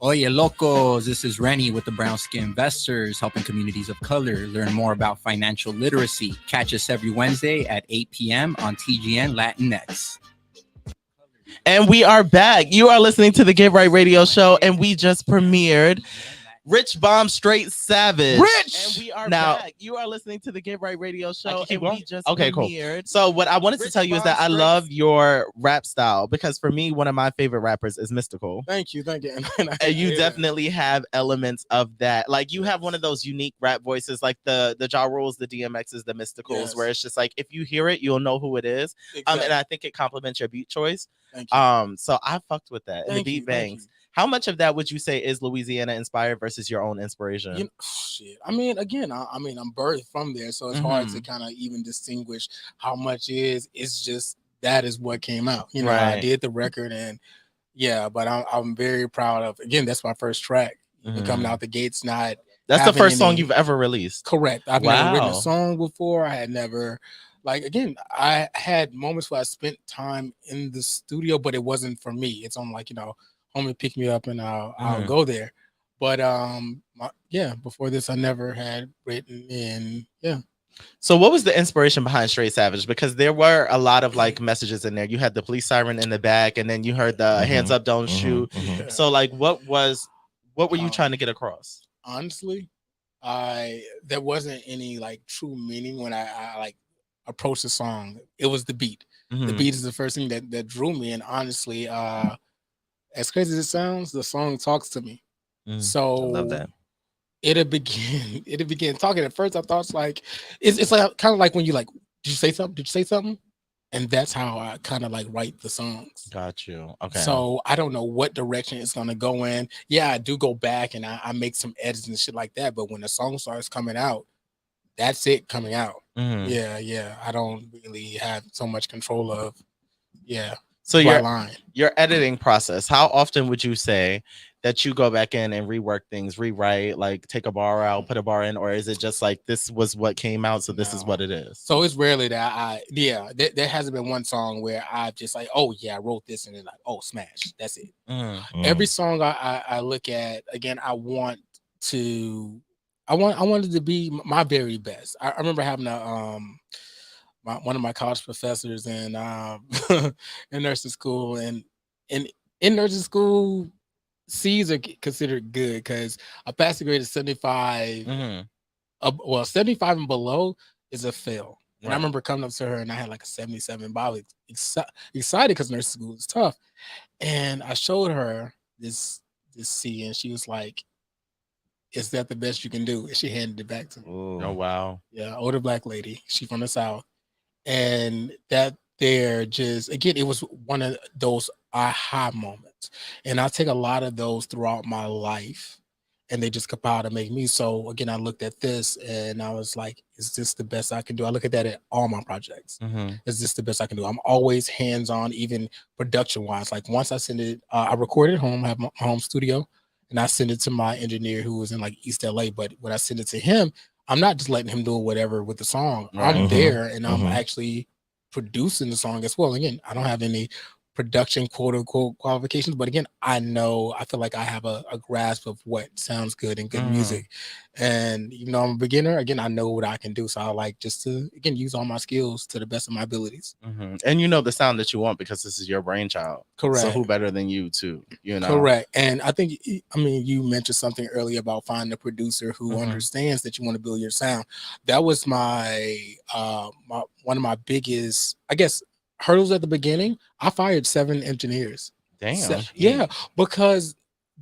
Oye, locos, this is Rennie with the Brown Skin Investors, helping communities of color learn more about financial literacy. Catch us every Wednesday at 8 p.m. on TGN Latinx. And we are back. You are listening to the Get Right Radio Show, and we just premiered Rich Bomb Straight Savage. Rich! And we are back. You are listening to the Get Right Radio Show, and we just premiered. So what I wanted to tell you is that I love your rap style, because for me, one of my favorite rappers is Mystical. Thank you. And you definitely have elements of that. Like, you have one of those unique rap voices, like the Ja Rules, the DMXs, the Mysticals, where it's just like, if you hear it, you'll know who it is. Exactly. And I think it complements your beat choice. Thank you. So I fucked with that. And the beat bangs. How much of that would you say is Louisiana inspired versus your own inspiration? Shit. I mean, again, I'm birthed from there, so it's hard to kind of even distinguish how much is. It's just that is what came out. You know, I did the record, and but I'm very proud of. Again, that's my first track. Coming out the gates, not. That's the first song you've ever released. Correct. I've never written a song before. I had never. Like, again, I had moments where I spent time in the studio, but it wasn't for me. It's on, like, you know, homie pick me up and I'll go there. But before this I never had written in. So what was the inspiration behind Straight Savage? Because there were a lot of like messages in there. You had the police siren in the back, and then you heard the hands up, don't shoot. So like what were you trying to get across? Honestly, there wasn't any like true meaning when I like approached the song. It was the beat. The beat is the first thing that drew me, and honestly, as crazy as it sounds, the song talks to me. So I love that. It began talking. At first, I thought it's like kind of like when you like, did you say something? Did you say something? And that's how I kind of like write the songs. Got you. Okay. So I don't know what direction it's gonna go in. Yeah, I do go back and I make some edits and shit like that. But when the song starts coming out, that's it coming out. Yeah. I don't really have so much control of. So your editing process, how often would you say that you go back in and rework things, rewrite, like take a bar out, put a bar in, or is it just like this was what came out, so this is what it is? So it's rarely that there hasn't been one song where I've just like, oh yeah, I wrote this and then like, oh smash, that's it. Every song I look at, again, I wanted to be my very best. I remember having one of my college professors in in nursing school, and in nursing school, C's are considered good because I passed the grade of 75. 75 and below is a fail. And I remember coming up to her and I had like a 77, but I was excited because nursing school is tough. And I showed her this C, and she was like, "Is that the best you can do?" And she handed it back to me. Oh wow. Yeah, older Black lady. She from the South. And that there just, again, it was one of those aha moments. And I take a lot of those throughout my life, and they just compile to make me. So again, I looked at this and I was like, is this the best I can do? I look at that at all my projects. Is this the best I can do? I'm always hands-on, even production-wise. Like once I send it, I record at home, I have my home studio, and I send it to my engineer who was in like East LA. But when I send it to him, I'm not just letting him do whatever with the song. I'm there and I'm actually producing the song as well. Again, I don't have any production quote unquote qualifications, but again, I feel like I have a grasp of what sounds good and good music. And even though I'm a beginner, again, I know what I can do. So I like just to, again, use all my skills to the best of my abilities. And you know the sound that you want because this is your brainchild. Correct. So who better than you to, Correct. And I think, you mentioned something earlier about finding a producer who understands that you want to build your sound. That was my one of my biggest, I guess, hurdles at the beginning. I fired 7 engineers. Damn. Yeah, because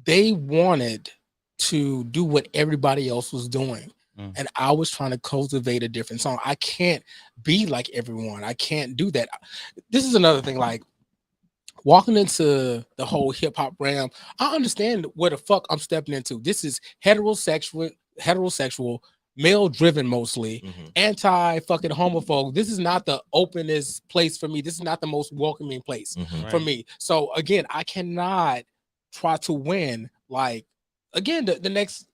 they wanted to do what everybody else was doing. And I was trying to cultivate a different song. I can't be like everyone. I can't do that. This is another thing, like walking into the whole hip hop realm, I understand what the fuck I'm stepping into. This is heterosexual, male driven mostly, anti fucking homophobe. This is not the openest place for me. This is not the most welcoming place for me. So again, I cannot try to win. Like again, the next,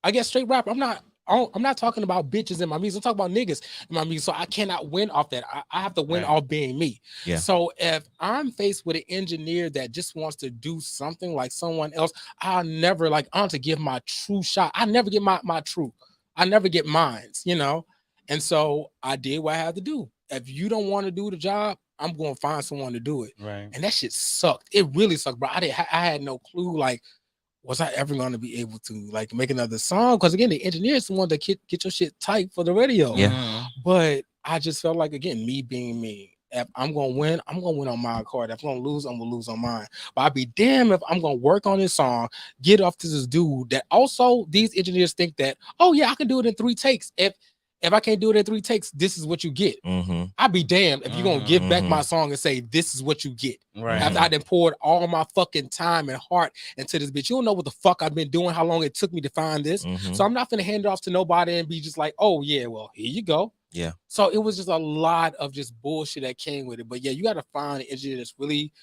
I guess straight rap. I'm not talking about bitches in my music. I'm talking about niggas in my music. So I cannot win off that. I have to win off being me. Yeah. So if I'm faced with an engineer that just wants to do something like someone else, I'll never to give my true shot. I never get my true. I never get mines, And so I did what I had to do. If you don't want to do the job, I'm going to find someone to do it. Right. And that shit sucked. It really sucked, bro. I had no clue, was I ever going to be able to make another song? Because again, the engineer is the one that get your shit tight for the radio. Yeah. But I just felt like, again, me being me. If I'm gonna win, I'm gonna win on my card. If I'm gonna lose, I'm gonna lose on mine. But I'd be damned if I'm gonna work on this song, get off to this dude that also these engineers think that, oh yeah, I can do it in 3 takes. If I can't do it in 3 takes, this is what you get. I'd be damned if you're gonna give back my song and say this is what you get. Right. After I done poured all my fucking time and heart into this bitch. You don't know what the fuck I've been doing, how long it took me to find this. So I'm not gonna hand it off to nobody and be just like, oh yeah, well, here you go. Yeah. So it was just a lot of just bullshit that came with it. But yeah, you got to find an engineer that's really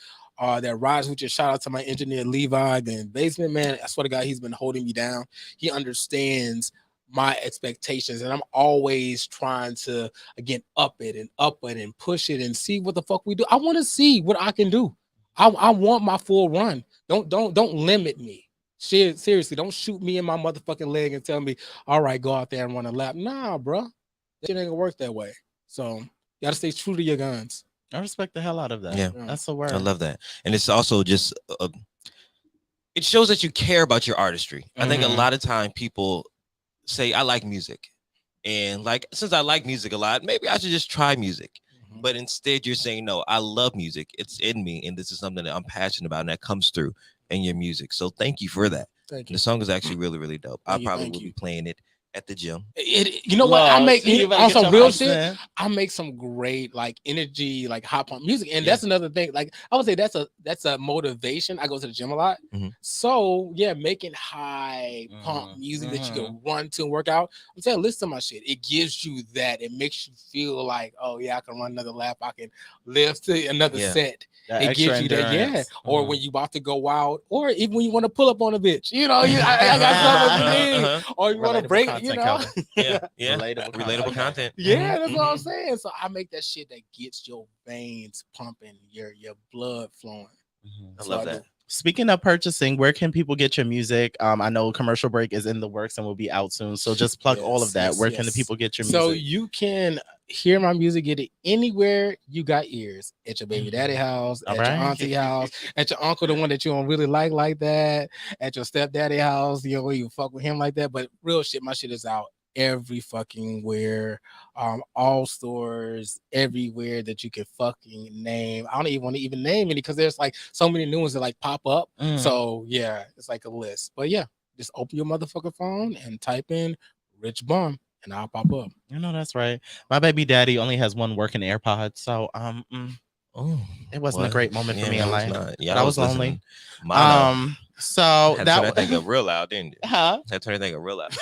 that rides with you. Shout out to my engineer Levi, the basement man. I swear to God, he's been holding me down. He understands my expectations, and I'm always trying to again up it and push it and see what the fuck we do. I want to see what I can do. I want my full run. Don't limit me. Seriously, don't shoot me in my motherfucking leg and tell me, all right, go out there and run a lap. Nah, bro. It ain't gonna work that way. So you gotta stay true to your guns. I respect the hell out of that. Yeah, that's the word. I love that, and it's also just it shows that you care about your artistry. I think a lot of time people say I like music, and since I like music a lot, maybe I should just try music. But instead, you're saying no. I love music. It's in me, and this is something that I'm passionate about, and that comes through in your music. So thank you for that. Thank you. The song is actually really, really dope. I probably will be playing it at the gym. You know what? I make on some real shit. I make some great like energy, like hot pump music, and that's another thing. Like I would say that's a motivation. I go to the gym a lot, so yeah, making high pump music that you can run to and work out. I'm saying, listen to my shit. It gives you that. It makes you feel like, oh yeah, I can run another lap. I can live to another set. It gives you that, Or when you about to go out, or even when you want to pull up on a bitch, you know, I got something or you want to break, you know. Relatable content. Yeah, that's what I'm saying. So I make that shit that gets your veins pumping, your blood flowing. I love that. Speaking of purchasing, where can people get your music? I know Commercial Break is in the works and will be out soon. So just plug all of that. Where can the people get your music? So you can hear my music, get it anywhere you got ears. At your baby daddy house, at your auntie house, at your uncle, the one that you don't really like that, at your stepdaddy house, you know, you fuck with him like that. But real shit, my shit is out every fucking where, all stores, everywhere that you can fucking name. I don't even want to even name any because there's like so many new ones that like pop up. So yeah, it's like a list. But yeah, just open your motherfucking phone and type in Rich Bum and I'll pop up. You know that's right. My baby daddy only has one working AirPod, so it wasn't a great moment for me in life. Yeah, I was lonely. So that turn that thing up real loud, didn't it? Huh? Had to turn that thing up real loud.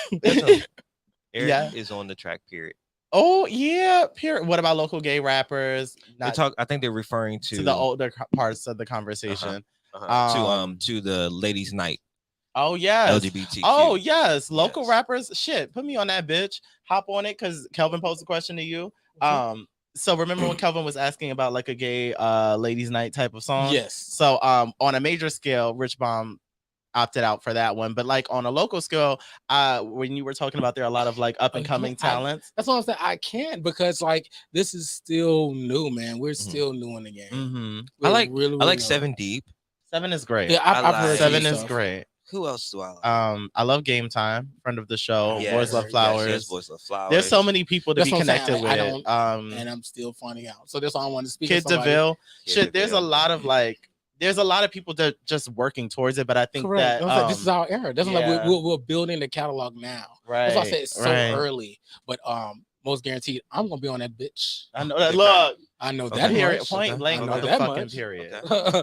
Eric is on the track, period. Oh yeah, period. What about local gay rappers? I think they're referring to the older parts of the conversation. To the ladies' night. Oh yes. LGBTQ. Oh yes. Local rappers. Shit. Put me on that bitch. Hop on it because Kelvin posed a question to you. So remember when Kelvin was asking about like a gay ladies' night type of song? Yes. So on a major scale, Rich Bomb opted out for that one, but like on a local scale, when you were talking about there are a lot of like up and coming talents. That's what I'm saying. I can't because like this is still new, man. We're still new in the game. I like 7 Deep. 7 is great. Yeah, I've heard 7 is great. Who else do I like? I love Game Time, friend of the show. Yes, Boys Love Flowers. Yes, Boys Love Flowers. There's so many people to be connected with. And I'm still finding out. So that's why I want to speak. Kid DeVille. Shit, there's a lot of like. There's a lot of people that just working towards it, but I think that this is our era. That's like we're building the catalog now. Right. That's why I said it's so early, but most guaranteed, I'm gonna be on that bitch. I know that. Look, I know that. Period. Much. Point blank. Motherfucking period.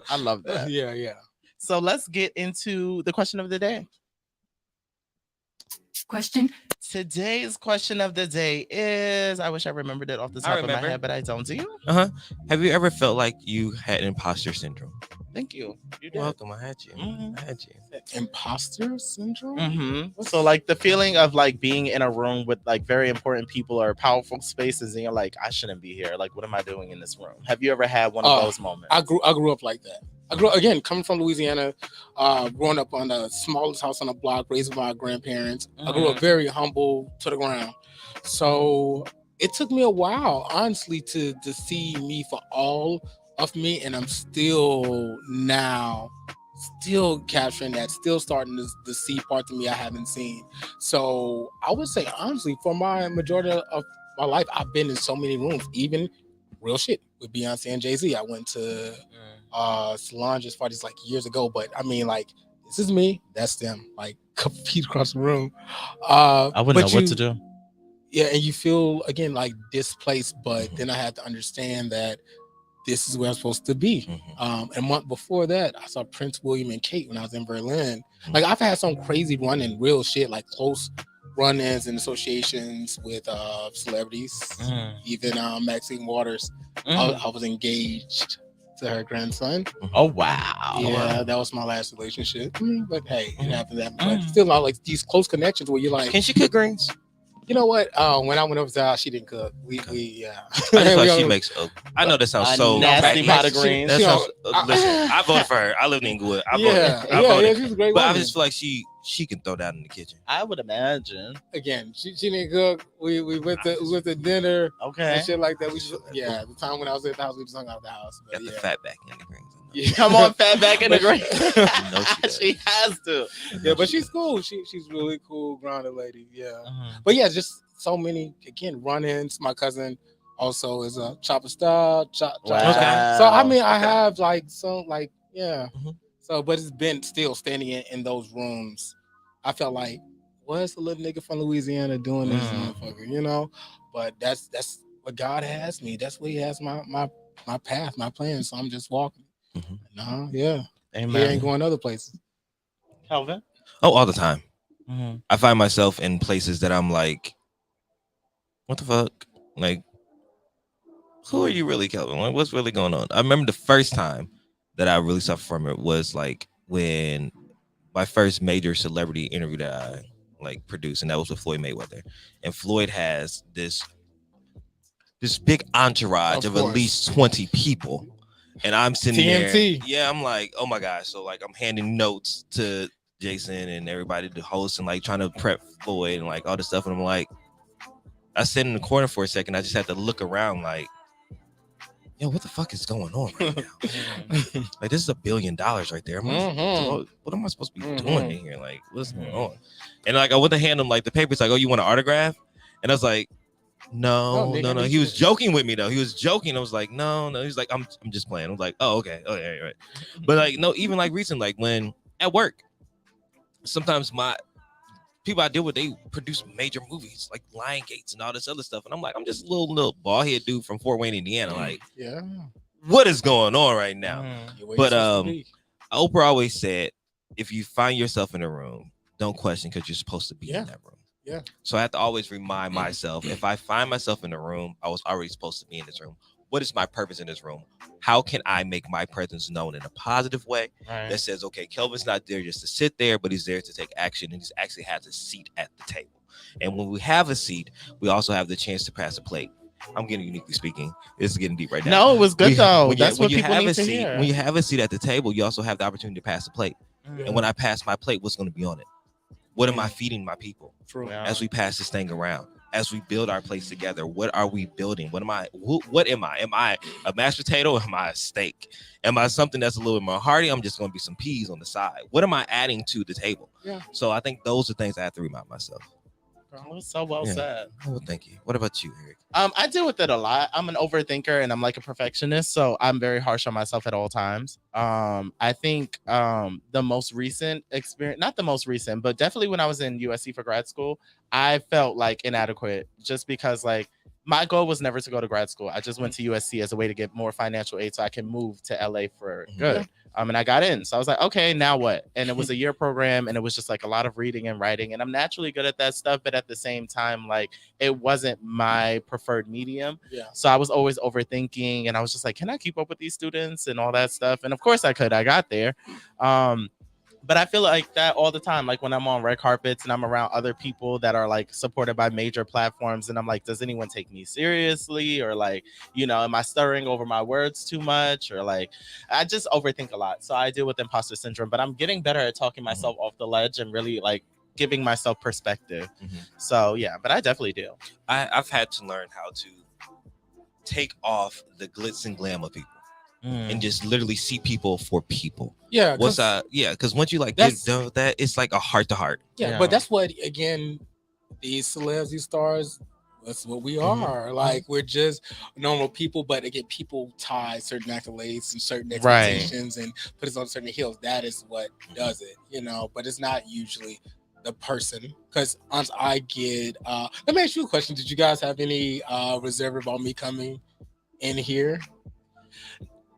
I love that. Yeah. So let's get into the question of the day. Today's question of the day is, I wish I remembered it off the top of my head, but I don't. Do you? Have you ever felt like you had imposter syndrome? Thank you. You're welcome. I had you. I had you. Imposter syndrome? So like the feeling of like being in a room with like very important people or powerful spaces, and you're like, I shouldn't be here. Like, what am I doing in this room? Have you ever had one of those moments? I grew up like that. I grew again coming from Louisiana, growing up on the smallest house on the block, raised by my grandparents. I grew up very humble to the ground. So it took me a while, honestly, to see me for all of me, and I'm still capturing that, still starting to see parts of me I haven't seen. So I would say honestly, for my majority of my life, I've been in so many rooms, even real shit with Beyonce and Jay-Z. I went to Solange's parties like years ago, but I mean, like, this is me, that's them, like a couple feet across the room. I wouldn't know what to do. Yeah, and you feel again like displaced, but then I had to understand that this is where I'm supposed to be. A month before that, I saw Prince William and Kate when I was in Berlin. Like, I've had some crazy run-in, real shit, like close run-ins and associations with celebrities. Even Maxine Waters. I was engaged to her grandson. Oh wow. Yeah, that was my last relationship. But hey, it happened that much. But still, like these close connections where you're like, can she cook greens? You know what? When I went over to her house, she didn't cook. I just like she makes. I know that sounds so nasty pot of greens. Listen, I voted for her. I live in Inglewood. I voted. She's a great but woman. I just feel like she can throw that in the kitchen. I would imagine. Again, she didn't cook. We went to dinner. Okay. And shit like that. The time when I was at the house, we just hung out the house. But got the fat back in the greens. Yeah. Come on, fat back in the greens. She has to. Yeah, but she's cool. She's really cool, grounded lady. Yeah. But yeah, just so many again run-ins. My cousin also is a chopper star. So I mean, I have like some like So, but it's been still standing in those rooms. I felt like what's a little nigga from Louisiana doing this motherfucker, you know? But that's what God has me. That's what He has my path, my plan. So I'm just walking. Amen. He ain't going other places. Kelvin? Oh, all the time. I find myself in places that I'm like, what the fuck? Like, who are you really, Kelvin? Like, what's really going on? I remember the first time that I really suffered from it was like when my first major celebrity interview that I like produced, and that was with Floyd Mayweather. And Floyd has this big entourage of at least 20 people. And I'm sitting TNT. there. Yeah, I'm like, oh my gosh. So like I'm handing notes to Jason and everybody, the host, and like trying to prep Floyd and like all this stuff. And I'm like, I sit in the corner for a second. I just had to look around like, yo, what the fuck is going on right now? Like, this is $1 billion right there. What am I supposed to be doing in here? Like, what's going on? And like, I went to hand him like the papers, like, oh, you want an autograph? And I was like, no. He was joking with me though. He was joking. I was like, no. He's like, I'm just playing. I was like, oh, okay. Oh, yeah, right. But like, no, even like recent, like when at work, sometimes my people I deal with, they produce major movies like Lion Gates and all this other stuff. And I'm like, I'm just a little bald head dude from Fort Wayne, Indiana. Like, what is going on right now? But Oprah always said, if you find yourself in a room, don't question because you're supposed to be in that room. Yeah. So I have to always remind myself, if I find myself in a room, I was already supposed to be in this room. What is my purpose in this room? How can I make my presence known in a positive way that says, okay, Kelvin's not there just to sit there, but he's there to take action, and he actually has a seat at the table. And when we have a seat, we also have the chance to pass a plate. I'm getting uniquely speaking. This is getting deep right now. No, it was good though. That's what people need to seat, hear. When you have a seat at the table, you also have the opportunity to pass a plate. And when I pass my plate, what's going to be on it? What am I feeding my people? True. As we pass this thing around, as we build our place together, what are we building? What am I? Am I a mashed potato? Or am I a steak? Am I something that's a little bit more hearty? I'm just going to be some peas on the side. What am I adding to the table? Yeah. So I think those are things I have to remind myself. That was so well said. Oh, thank you. What about you, Eric? I deal with it a lot. I'm an overthinker and I'm like a perfectionist, so I'm very harsh on myself at all times. I think the most recent experience, not the most recent, but definitely when I was in USC for grad school, I felt like inadequate just because like my goal was never to go to grad school. I just went to USC as a way to get more financial aid so I can move to LA for good. And I got in. So I was like, okay, now what? And it was a year program, and it was just like a lot of reading and writing. And I'm naturally good at that stuff, but at the same time, like it wasn't my preferred medium. Yeah. So I was always overthinking, and I was just like, can I keep up with these students and all that stuff? And of course I could. I got there. But I feel like that all the time, like when I'm on red carpets and I'm around other people that are like supported by major platforms, and I'm like, does anyone take me seriously? Or like, you know, am I stuttering over my words too much? Or like, I just overthink a lot. So I deal with imposter syndrome, but I'm getting better at talking myself off the ledge and really like giving myself perspective. So yeah, but I definitely do. I've had to learn how to take off the glitz and glam of people. And just literally see people for people. Yeah. Because once you like get done with that, it's like a heart to heart. Yeah, but that's what, again, these celebs, these stars, that's what we are. Like, we're just normal people, but again, people tie certain accolades and certain expectations and put us on certain hills. That is what does it, you know, but it's not usually the person. Because once I get, let me ask you a question. Did you guys have any reserve about me coming in here?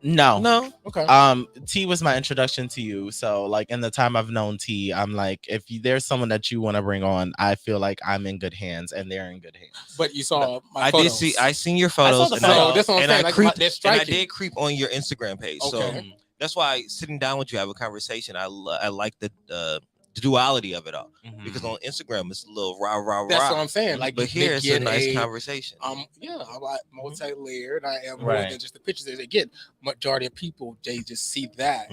No. Okay. T was my introduction to you. So like in the time I've known T, I'm like, if there's someone that you want to bring on, I feel like I'm in good hands and they're in good hands. But you saw my photos. I seen your photos. That's what I'm saying. I did creep on your Instagram page. Okay. So that's why sitting down with you, have a conversation. I like the duality of it all, because on Instagram it's a little rah. That's what I'm saying. Like, but here it's a nice conversation. I'm like multi-layered. I am more than just the pictures. Again, majority of people, they just see that,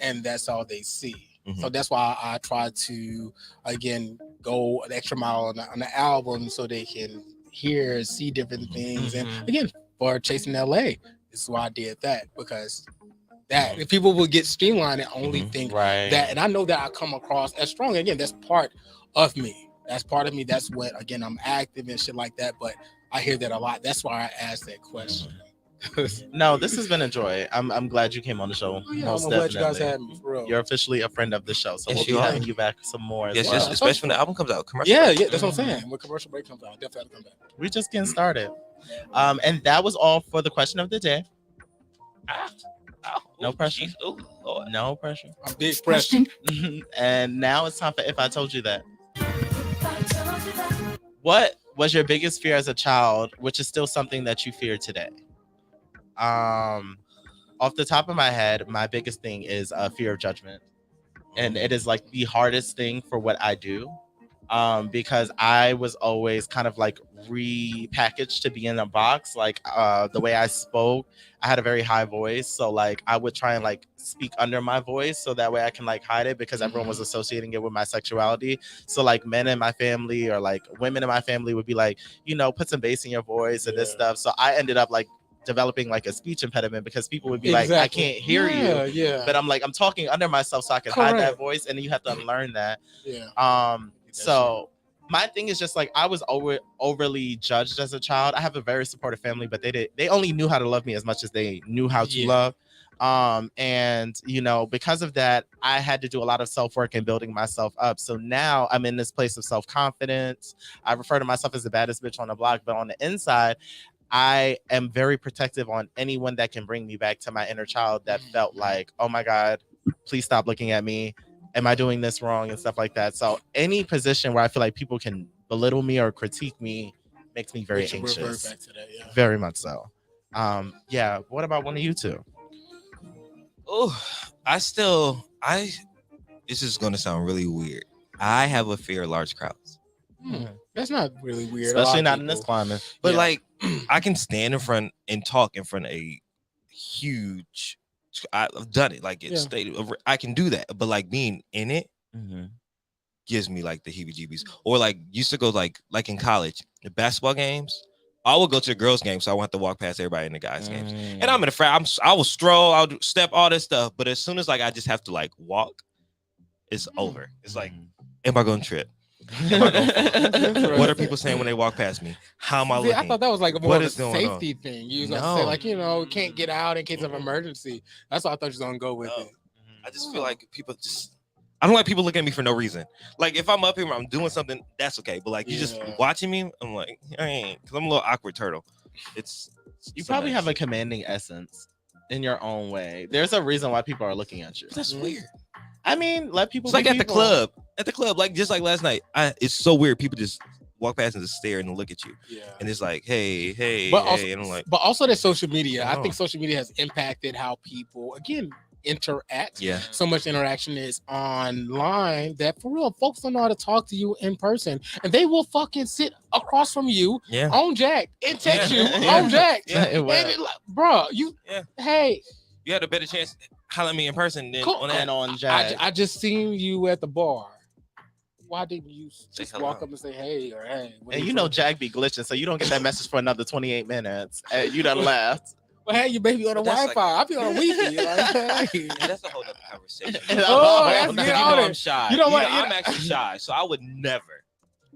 and that's all they see. So that's why I try to again go an extra mile on the album so they can hear, see different things. And again, for Chasing LA, this is why I did that, because that if people will get streamlined and only think that, and I know that I come across as strong. Again, that's part of me. That's part of me. That's what, again, I'm active and shit like that. But I hear that a lot. That's why I asked that question. No, this has been a joy. I'm glad you came on the show. Oh, yeah, Most I'm definitely. glad you guys had me, for real. You're officially a friend of the show, so Yes, we'll be you are. having you back some more. As Yes, well. yes, especially when the album comes out. Commercial Yeah, break. yeah, that's what I'm saying. When commercial break comes out, I definitely have to come back. We're just getting started. And that was all for the question of the day. No pressure. No pressure. I'm big pressure. And now it's time for If I Told You That. What was your biggest fear as a child, which is still something that you fear today? Off the top of my head, my biggest thing is a fear of judgment. And it is like the hardest thing for what I do. Because I was always kind of like repackaged to be in a box. Like the way I spoke, I had a very high voice. So like I would try and like speak under my voice so that way I can like hide it because everyone was associating it with my sexuality. So like men in my family or like women in my family would be like, you know, put some bass in your voice and this stuff. So I ended up like developing like a speech impediment because people would be like, I can't hear you. Yeah. But I'm like, I'm talking under myself so I can hide that voice. And then you have to unlearn that. Yeah. So my thing is just like I was overly judged as a child. I have a very supportive family, but they only knew how to love me as much as they knew how to love. And you know, because of that, I had to do a lot of self-work and building myself up. So now I'm in this place of self-confidence. I refer to myself as the baddest bitch on the block, but on the inside, I am very protective on anyone that can bring me back to my inner child that felt like, oh my God, please stop looking at me. Am I doing this wrong and stuff like that? So any position where I feel like people can belittle me or critique me makes me very anxious. Back to that, yeah. Very much so. Yeah. What about one of you two? Oh, this is going to sound really weird. I have a fear of large crowds. That's not really weird. Especially not in this climate. But like, I can stand in front and talk in front of a huge. I've done it. Like it's I can do that, but like being in it gives me like the heebie-jeebies. Or like used to go like in college, the basketball games. I would go to the girls' games, so I want to walk past everybody in the guys' games. And I'm in a frat. I will stroll, I'll step, all this stuff. But as soon as like I just have to like walk, it's over. It's like, am I going to trip? What are people saying when they walk past me? How am I looking? I thought that was like more of a safety thing. You was No. gonna say like, you know, can't get out in case of emergency. That's what I thought you was gonna go with it. I just feel like people I don't like people looking at me for no reason. Like if I'm up here, I'm doing something, that's okay. But like you just watching me, I'm like, I ain't, because I'm a little awkward turtle. You probably have a commanding essence in your own way. There's a reason why people are looking at you. That's weird. I mean, let people. It's like at the club, like just like last night. It's so weird. People just walk past and just stare and look at you. Yeah. And it's like, hey, but hey, also, and I'm like, but also that social media. I think social media has impacted how people interact. Yeah. So much interaction is online that for real, folks don't know how to talk to you in person, and they will fucking sit across from you on Jack and text you on Jack. Yeah, it will. Bro, hey. You had a better chance hollering me in person than on that. And on Jack. I just seen you at the bar. Why didn't you just hello. walk up and say hey or hey? And you know Jack be glitching, so you don't get that message for another 28 minutes. You done left. Well, hey, you baby on the Wi-Fi. I be on a Wi-Fi. Like, hey. That's a whole other conversation. That's you know I'm shy. You know what? I'm actually shy, so I would never.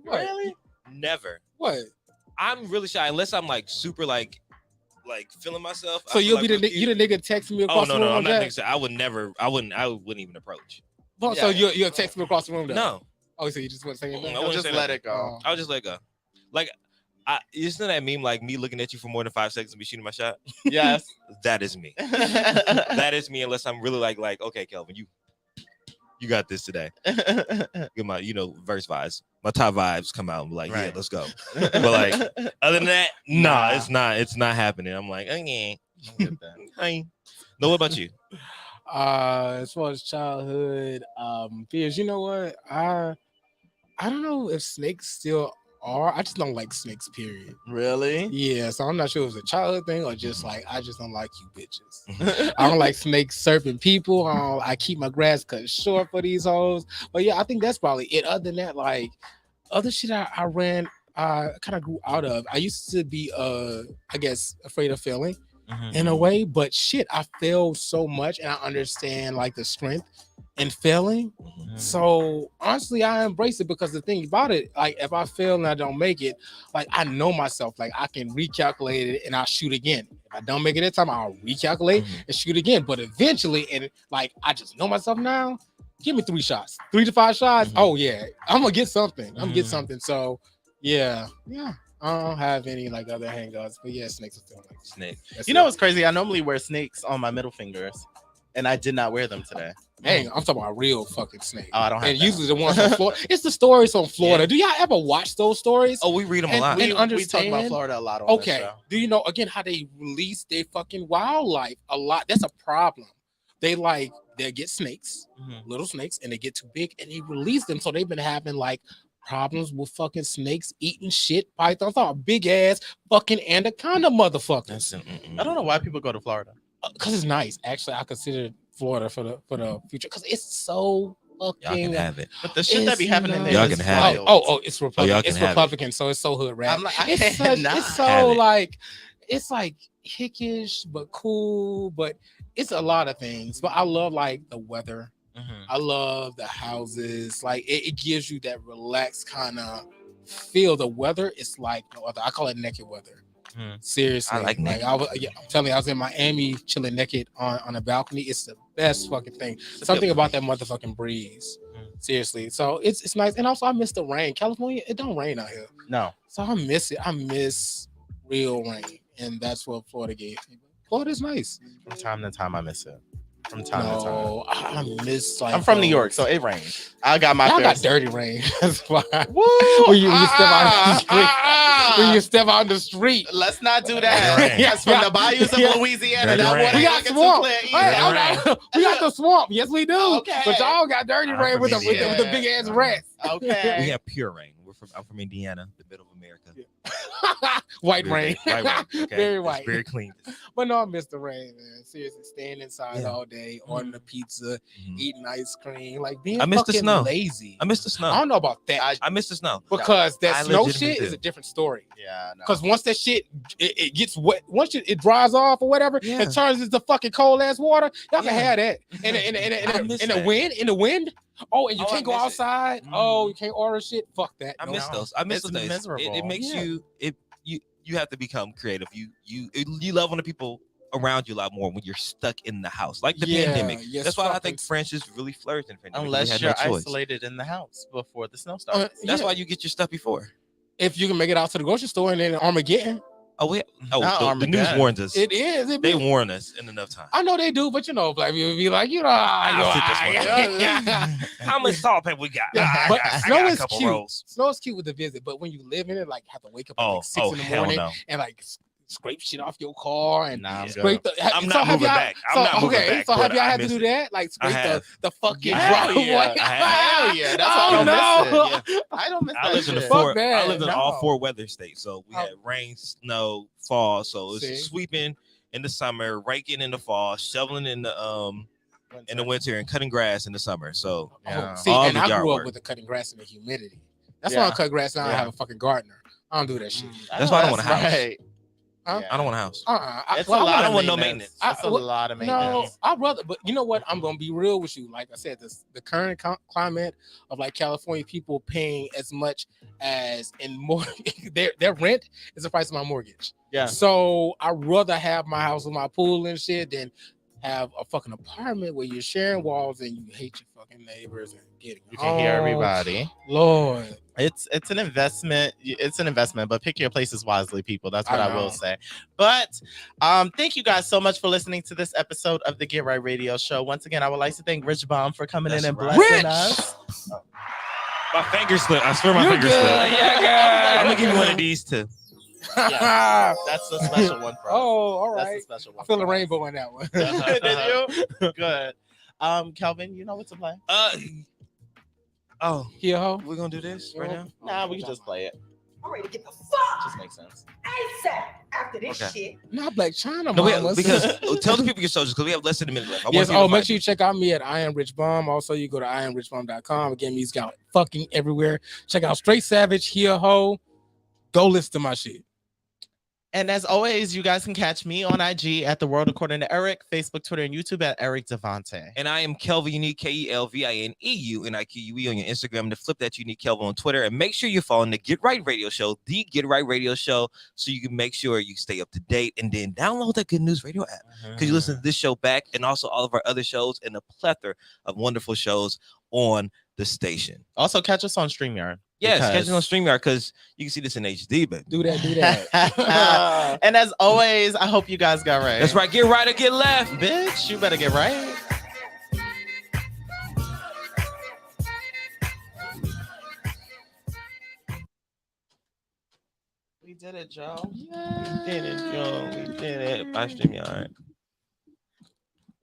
Really? Never. What? I'm really shy unless I'm like super like feeling myself. So you'll be the nigga texting me across the room. I'm not nigga. I wouldn't even approach. But so you'll text me across the room though? No. Oh, so you just want to say anything? I'll just let it go. I'll just let it go. Like, isn't that meme like me looking at you for more than 5 seconds and be shooting my shot? Yes. That is me. That is me unless I'm really like okay, Kelvin, you got this today. Get my, verse vibes. My top vibes come out and be like, yeah, let's go. But like, other than that, it's not happening. I'm like, okay. No, what about you? As far as childhood fears, you know what? I don't know if snakes still are. I just don't like snakes, period. Really? Yeah, so I'm not sure if it's a childhood thing or just like I just don't like you bitches. I don't like snakes serping people. I keep my grass cut short for these hoes. But yeah, I think that's probably it. Other than that, like other shit I ran, I kind of grew out of. I used to be I guess afraid of failing in a way, but shit, I failed so much and I understand like the strength in failing. So honestly, I embrace it because the thing about it, like if I fail and I don't make it, like I know myself, like I can recalculate it and I'll shoot again if I don't make it that time, I'll recalculate and shoot again. But eventually, and like I just know myself now, give me 3 shots, 3 to 5 shots. Oh yeah, I'm gonna get something. I'm gonna get something. So yeah. I don't have any like other hangups, but yeah, snakes are still like snake. You know what's crazy? I normally wear snakes on my middle fingers, and I did not wear them today. Dang, I'm talking about real fucking snake. Oh, I don't have and that. usually the ones on Florida. It's the stories from Florida. Yeah. Do y'all ever watch those stories? Oh, we read them a lot. And We understand. talk about Florida a lot on this Okay. show. Do you know again how they release their fucking wildlife a lot? That's a problem. They get snakes, little snakes, and they get too big and they release them. So they've been having like problems with fucking snakes eating shit, pythons, all big ass fucking anaconda motherfuckers. I don't know why people go to Florida. Because it's nice. Actually, I consider Florida for the future because it's so fucking. Y'all can have it. But the shit that be happening there, Y'all is can have it. wild. It's Republican. y'all can It's have it. Republican, so it's so hood rat. I'm like, I It's cannot it's have so it. like it's like hickish but cool, but it's a lot of things. But I love like the weather. I love the houses. Like it gives you that relaxed kind of feel. The weather is like no other. I call it naked weather. Seriously, I like naked I'm telling you, I was in Miami chilling naked on a balcony. It's the best fucking thing. Something about that motherfucking breeze. Seriously, so it's nice. And also, I miss the rain. California, it don't rain out here. No, so I miss it. I miss real rain, and that's what Florida gave me. Florida's nice. From time to time, I miss it. From time to time. I miss like I'm from New York, so it rains. I got my Y'all fair got dirty rain. That's why. Woo! When you step out the street. When you step out the street. Let's not do that. Yes, from the bayous of Louisiana. That water We got gets swamp. too clear. Hey, we got the swamp. Yes, we do. Okay. But y'all got dirty rain with the big ass rats. Okay. We have pure rain. I'm from Indiana, the middle of America. White Very rain. good. White rain, okay? Very It's white. very clean. But no, I miss the rain, man. Seriously, staying inside all day, ordering a pizza, eating ice cream, like being I miss the fucking snow. lazy. I miss the snow. I don't know about that. I miss the snow Because that I snow legitimately shit is do. a different story. Yeah, Because once that shit it gets wet, once it dries off or whatever, it turns into fucking cold ass water. Y'all can have that. In the wind. Oh, and you can't go outside. Oh, you can't order shit. Fuck that. I miss those. I miss It's those days. miserable. It makes Yeah. you have to become creative. You love on the people around you a lot more when you're stuck in the house, like the pandemic. yes, That's why I fuck think it. friendships really flourished in pandemic. Unless We had you're no choice. isolated in the house before the snow starts. That's why you get your stuff before. If you can make it out to the grocery store and then Armageddon. Oh, the Armageddon. news warns us. It is. They warn us in enough time. I know they do, but black people be like, How much salt pepper we got? But I snow got a is couple cute. rolls. Snow is cute with the visit, but when you live in it, like have to wake up at like 6 in the hell morning no. and like scrape shit off your car and I'm scrape the. I'm not moving back. I'm not moving back, So have but y'all I had to miss do it. that? Like I scrape have. the fucking Hell driveway? yeah. Hell yeah. That's why I don't miss it. Yeah. I don't miss I that lived in shit. I lived in all No. 4 weather states. So we had rain, snow, fall. So it was See? sweeping in the summer, raking in the fall, shoveling in the winter, and cutting grass in the summer. So See, all and the I yard grew up work. with the cutting grass and the humidity. That's why I cut grass now. I have a fucking gardener. I don't do that shit. That's why I don't want a house. Right. Huh? I don't want a house. It's a lot I don't of want no maintenance. maintenance. It's a lot of maintenance. No, I'd rather, but you know what? I'm gonna be real with you. Like I said, the current climate of like California people paying as much as in more their rent is the price of my mortgage. Yeah. So I'd rather have my house with my pool and shit than have a fucking apartment where you're sharing walls and you hate your fucking neighbors and getting. You can hear everybody. Lord. It's an investment. It's an investment, but pick your places wisely, people. That's what I I will know. say. But thank you guys so much for listening to this episode of the Get Right Radio Show. Once again, I would like to thank Rich Baum for coming in and blessing us. My finger slipped. I swear my finger slipped. I'm gonna give you one of these too. Yeah, that's a special one for us. Oh, all That's right. a special one. I feel for a us. rainbow in that one. Did you? Good. Kelvin, you know what to play? Here, ho. We're gonna do this right now. Nah, we can just play it. I'm ready to get the fuck Just makes sense. ASAP after this Okay. shit. Not Black China, No, mamas. because tell the people your socials because we have less than a minute left. I Yes. want you to Oh, make find sure you check out me at I Am Rich Bum. Also, you go to IamRichBum.com. Again, music out fucking everywhere. Check out Straight Savage, Here Ho. Go listen to my shit. And as always, you guys can catch me on IG at The World According to Eric, Facebook, Twitter, and YouTube at Eric Devante. And I am Kelvin Unique, KelvinUnique on your Instagram. To flip that, Unique Kelvin on Twitter. And make sure you're following the Get Right Radio Show, the Get Right Radio Show, so you can make sure you stay up to date. And then download that Good News Radio app because you listen to this show back and also all of our other shows and a plethora of wonderful shows on the station. Also, catch us on StreamYard. Yes, catch us on StreamYard because you can see this in HD, but do that. And as always, I hope you guys got right. That's right. Get right or get left. Bitch, you better get right. We did it, Joe. We did it, Joe. We did it. By StreamYard.